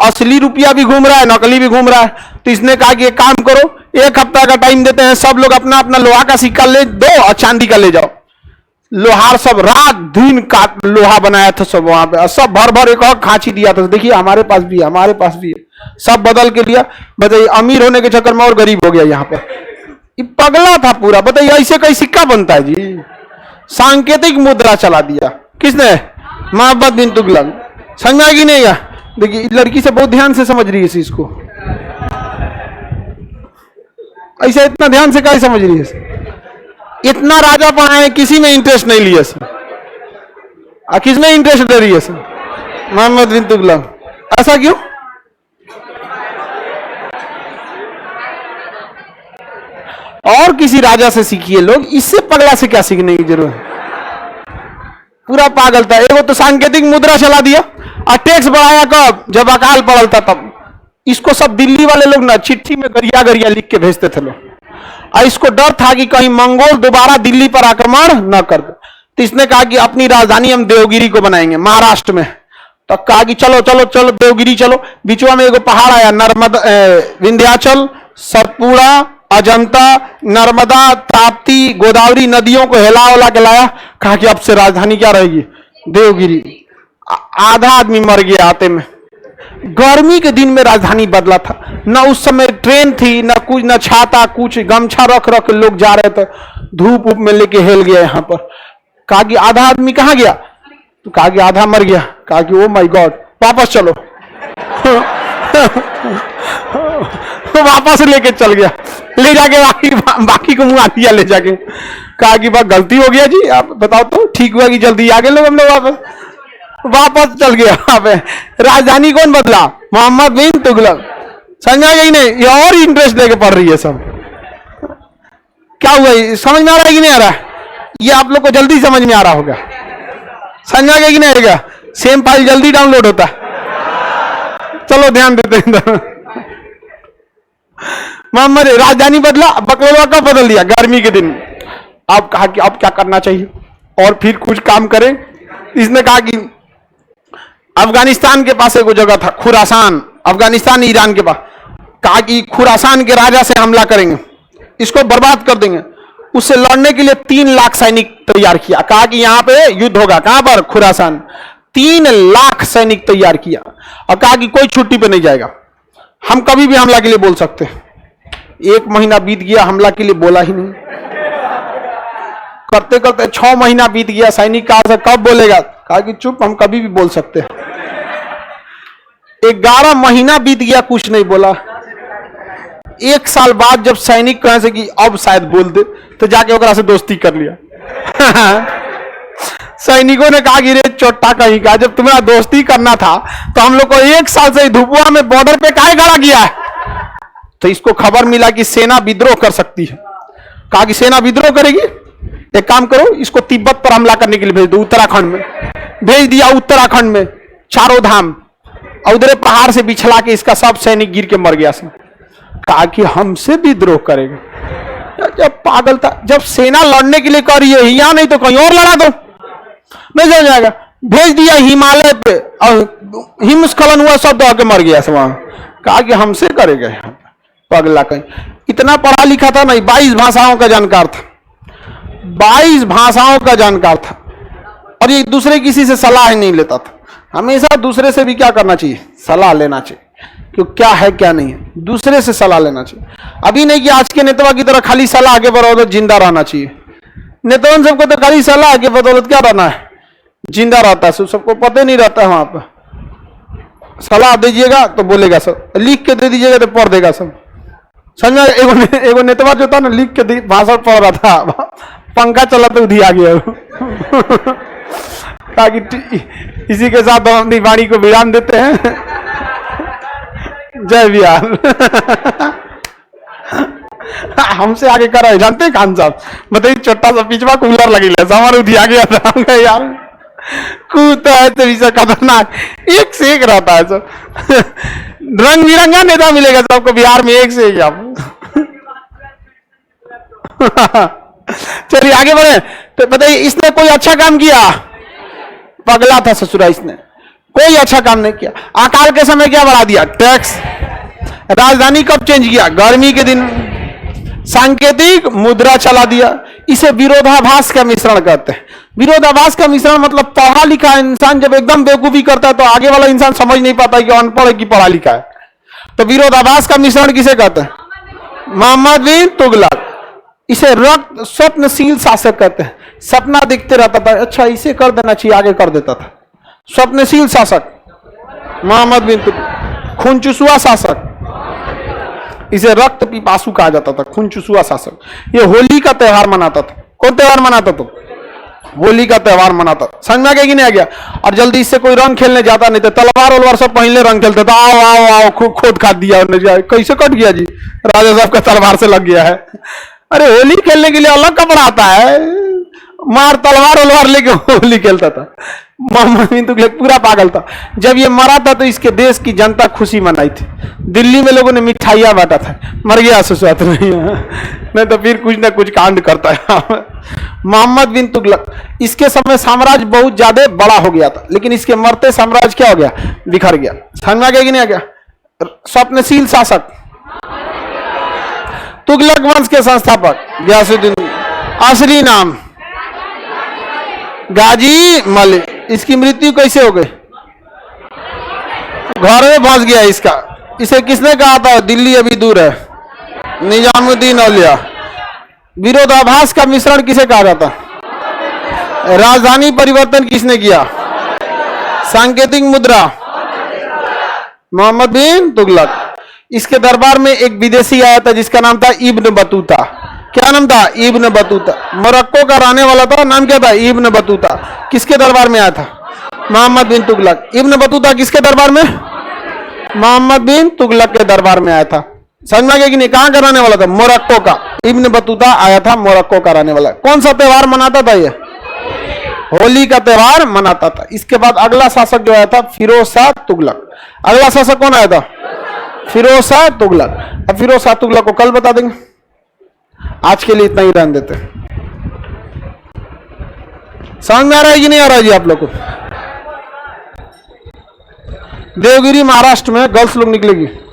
असली रुपया भी घूम रहा है, नकली भी घूम रहा है। तो इसने कहा कि एक काम करो, 1 हफ्ता का टाइम देते हैं, सब लोग अपना अपना लोहा का सिक्का ले दो और चांदी का ले जाओ। लोहार सब रात दिन काट लोहा बनाया था सब वहां पे, सब भर भर एक और खांची दिया था, देखिए हमारे पास भी है, हमारे पास भी है, सब बदल के लिया। बताइए अमीर होने के चक्कर में और गरीब हो गया यहाँ पर। ये पगला था पूरा। बताइए ऐसे कई सिक्का बनता है जी? सांकेतिक मुद्रा चला दिया किसने? मोहम्मद बिन तुगलक। समझा कि नहीं? देखिए लड़की से बहुत ध्यान से समझ रही है इस चीज को, ऐसा इतना ध्यान से क्या समझ रही है? इतना राजा बनाए, किसी में इंटरेस्ट नहीं लिया सर। किसमें इंटरेस्ट ले रही है सर? मोहम्मद बिन तुगलक। ऐसा क्यों? और किसी राजा से सीखिए लोग, इससे पगला से क्या सीखने की जरूरत है? पूरा पागल था। एगो तो सांकेतिक मुद्रा चला दिया, और टैक्स बढ़ाया कब? जब अकाल पड़ल था तब। इसको सब दिल्ली वाले लोग ना चिट्ठी में गरिया गरिया लिख के भेजते थे लोग, और इसको डर था कि कहीं मंगोल दोबारा दिल्ली पर आक्रमण न कर दे। तो इसने कहा कि अपनी राजधानी हम देवगिरी को बनाएंगे, महाराष्ट्र में। तो कहा कि चलो चलो चलो देवगिरी चलो। बीचवा में एगो पहाड़ आया, नर्मदा, विंध्याचल, सतपुड़ा, अजंता, नर्मदा, ताप्ती, गोदावरी नदियों को हिला उला के लाया। कहा कि अब से राजधानी क्या रहेगी? देवगिरी। आधा आदमी मर गया आते में। गर्मी के दिन में राजधानी बदला था, ना उस समय ट्रेन थी, ना कुछ, ना छाता, कुछ गमछा रख रख लोग जा रहे थे, धूप उप में लेके हिल गया यहाँ पर। कहा कि आधा आदमी कहाँ गया? तो कहा कि आधा मर गया। कहा कि ओ माय गॉड, वापस चलो। वापस लेके चल गया, ले जाके बाकी को मुँह दिया ले जाके। कहा कि बस गलती हो गया जी, आप बताओ तो ठीक हुआ कि जल्दी आ गए लोग हम लोग वापस। वापस चल गया वहां पे। राजधानी कौन बदला? मोहम्मद बिन तुगलक। समझ आ गई नहीं? ये और इंटरेस्ट लेके पढ़ रही है सब। क्या हुआ, समझ में आ रहा है कि नहीं आ रहा है? ये आप लोग को जल्दी समझ में आ रहा होगा। समझ आ गया कि नहीं आएगा? सेम फाइल जल्दी डाउनलोड होता है। चलो ध्यान देते हैं। मोहम्मद राजधानी बदला, बकलवा कब बदल दिया? गर्मी के दिन। अब कहा कि अब क्या करना चाहिए और फिर कुछ काम करें। इसने कहा कि अफगानिस्तान के पास एक जगह था खुरासान, अफगानिस्तान ईरान के पास। कहा कि खुरासान के राजा से हमला करेंगे, इसको बर्बाद कर देंगे। उससे लड़ने के लिए 3 लाख सैनिक तैयार किया। कहा कि यहां पे युद्ध होगा। कहां पर? खुरासान। 3 लाख सैनिक तैयार किया और कहा कि कोई छुट्टी पे नहीं जाएगा, हम कभी भी हमला के लिए बोल सकते हैं। 1 महीना बीत गया, हमला के लिए बोला ही नहीं। करते करते 6 महीना बीत गया। सैनिक कहा से कब बोलेगा? कहा कि चुप, हम कभी भी बोल सकते हैं। 11 महीना बीत गया, कुछ नहीं बोला। 1 साल बाद जब सैनिक कहे से कि अब शायद बोल दे, तो जाके ओकरा से दोस्ती कर लिया। सैनिकों ने कहा कि रे चोटा कहीं का, जब तुम्हारा दोस्ती करना था तो हम लोग को 1 साल से धुपुआ में बॉर्डर पे काहे खड़ा किया है? तो इसको खबर मिला कि सेना विद्रोह कर सकती है। कहा कि सेना विद्रोह करेगी, एक काम करो, इसको तिब्बत पर हमला करने के लिए भेज दो। उत्तराखंड में भेज दिया। उत्तराखंड में चारों धाम और उधर पहाड़ से बिछला के इसका सब सैनिक गिर के मर गया। कहा कि हमसे विद्रोह करेगा। जब पागल था, जब सेना लड़ने के लिए कर रही है, यहां नहीं तो कहीं और लड़ा दो, नहीं चल जाएगा। भेज दिया हिमालय पे और हिमस्खलन हुआ, सब दौड़ के मर गया सब वहां। कहा कि हमसे करेगा यहाँ पे, पगला कहीं। इतना पढ़ा लिखा था नहीं, 22 भाषाओं का जानकार था, 22 भाषाओं का जानकार था। और ये दूसरे किसी से सलाह ही नहीं लेता था। हमेशा दूसरे से भी क्या करना चाहिए? सलाह लेना चाहिए, क्यों क्या है क्या नहीं है, दूसरे से सलाह लेना चाहिए। अभी नहीं कि आज के नेता की तरह खाली सलाह के बदौलत जिंदा रहना चाहिए। नेताओं सबको तो खाली सलाह के बदौलत क्या रहना है? जिंदा रहता है। सबको पता नहीं रहता है। वहां पर सलाह दीजिएगा तो बोलेगा सब, लिख के दे दीजिएगा तो पढ़ देगा सब। समझ एगो नेतवा जो था ना, लिख के भाषण पढ़ रहा था, पंखा चला तो उधी आ गया। ताकि इसी के साथ हम अपनी वाणी को विराम देते हैं। जय बिहार। हमसे आगे कर रहे जानते हैं खान साहब, बताइए छोटा सा पिछवा कूलर लगी हमारे उठी आ गया था यार। कूदता है तो इसे खतरनाक, एक से एक रहता है सब। रंग बिरंगा नेता मिलेगा सबको बिहार में, एक से एक। आप चलिए आगे बढ़े। तो बताइए, इसने कोई अच्छा काम किया? पगला था ससुरा, इसने कोई अच्छा काम नहीं किया। अकाल के समय क्या बढ़ा दिया? टैक्स। राजधानी कब चेंज किया? गर्मी के दिन। सांकेतिक मुद्रा चला दिया। इसे विरोधाभास का मिश्रण कहते हैं। विरोधाभास का मिश्रण मतलब पढ़ा लिखा इंसान जब एकदम बेवकूफी करता है तो आगे वाला इंसान समझ नहीं पाता कि अनपढ़ है कि पढ़ा लिखा है। तो विरोधाभास का मिश्रण किसे कहते हैं? मोहम्मद बिन तुगलक। इसे रक्त स्वप्नशील शासक कहते हैं। सपना दिखते रहता था, अच्छा इसे कर देना चाहिए, आगे कर देता था। स्वप्नशील शासक मोहम्मद बिन तुगलक। खूनचुसुआ शासक, इसे रक्त पिपासु कहा जाता था, खूनचुसुआ शासक। ये होली का त्योहार मनाता था। कौन त्योहार मनाता था? होली का त्योहार मनाता। समझ में आ गया कि नहीं आ गया? और जल्दी इससे कोई रंग खेलने जाता नहीं था, तलवार वलवार सब पहले रंग खेलते था। आओ आओ आओ, खोद खाद दिया, कैसे कट गया जी? राजा साहब का तलवार से लग गया है। अरे होली खेलने के लिए अलग कपड़ा आता है, मार तलवार वलवार लेके होली खेलता था। मोहम्मद बिन तुगलक पूरा पागल था। जब ये मरा था तो इसके देश की जनता खुशी मनाई थी। दिल्ली में लोगों ने मिठाइयां बांटा था। मर गया सुसात नहीं तो फिर कुछ ना कुछ कांड करता है। मोहम्मद बिन तुगलक, इसके समय साम्राज्य बहुत ज्यादा बड़ा हो गया था, लेकिन इसके मरते साम्राज्य क्या हो गया? बिखर गया। समझ में आ गया कि नहीं आ गया? स्वप्नशील शासक, तुगलक वंश के संस्थापक गयासुद्दीन। असली नाम गाजी मलिक। इसकी मृत्यु कैसे हो गई? घर में फंस गया इसका। इसे किसने कहा था दिल्ली अभी दूर है? निजामुद्दीन औलिया। विरोधाभास का मिश्रण किसे कहा जाता? राजधानी परिवर्तन किसने किया? सांकेतिक मुद्रा मोहम्मद बिन तुगलक। इसके दरबार में एक विदेशी आया था जिसका नाम था इब्न बतूता। क्या नाम था? Ibn Battuta. मोरक्को का रहने वाला था, नाम क्या था? Ibn Battuta. किसके दरबार में आया था? मोहम्मद बिन तुगलक। इब्न बतूता किसके दरबार में? मोहम्मद बिन तुगलक के दरबार में आया था। समझ में आ गया कि नहीं? कहां का रहने वाला था? मोरक्को का। इब्न बतूता आया था, मोरक्को का रहने वाला। कौन सा त्योहार मनाता था ये? होली का त्योहार मनाता था। इसके बाद अगला शासक जो आया था फिरोज शाह तुगलक। अगला शासक कौन आया था? फिरोज शाह तुगलक। अब फिरोज शाह तुगलक को कल बता देंगे, आज के लिए इतना ही रहने देते। समझ में आ रहा है कि नहीं आ रहा है जी आप लोग को? देवगिरी महाराष्ट्र में गर्ल्स लोग निकलेगी।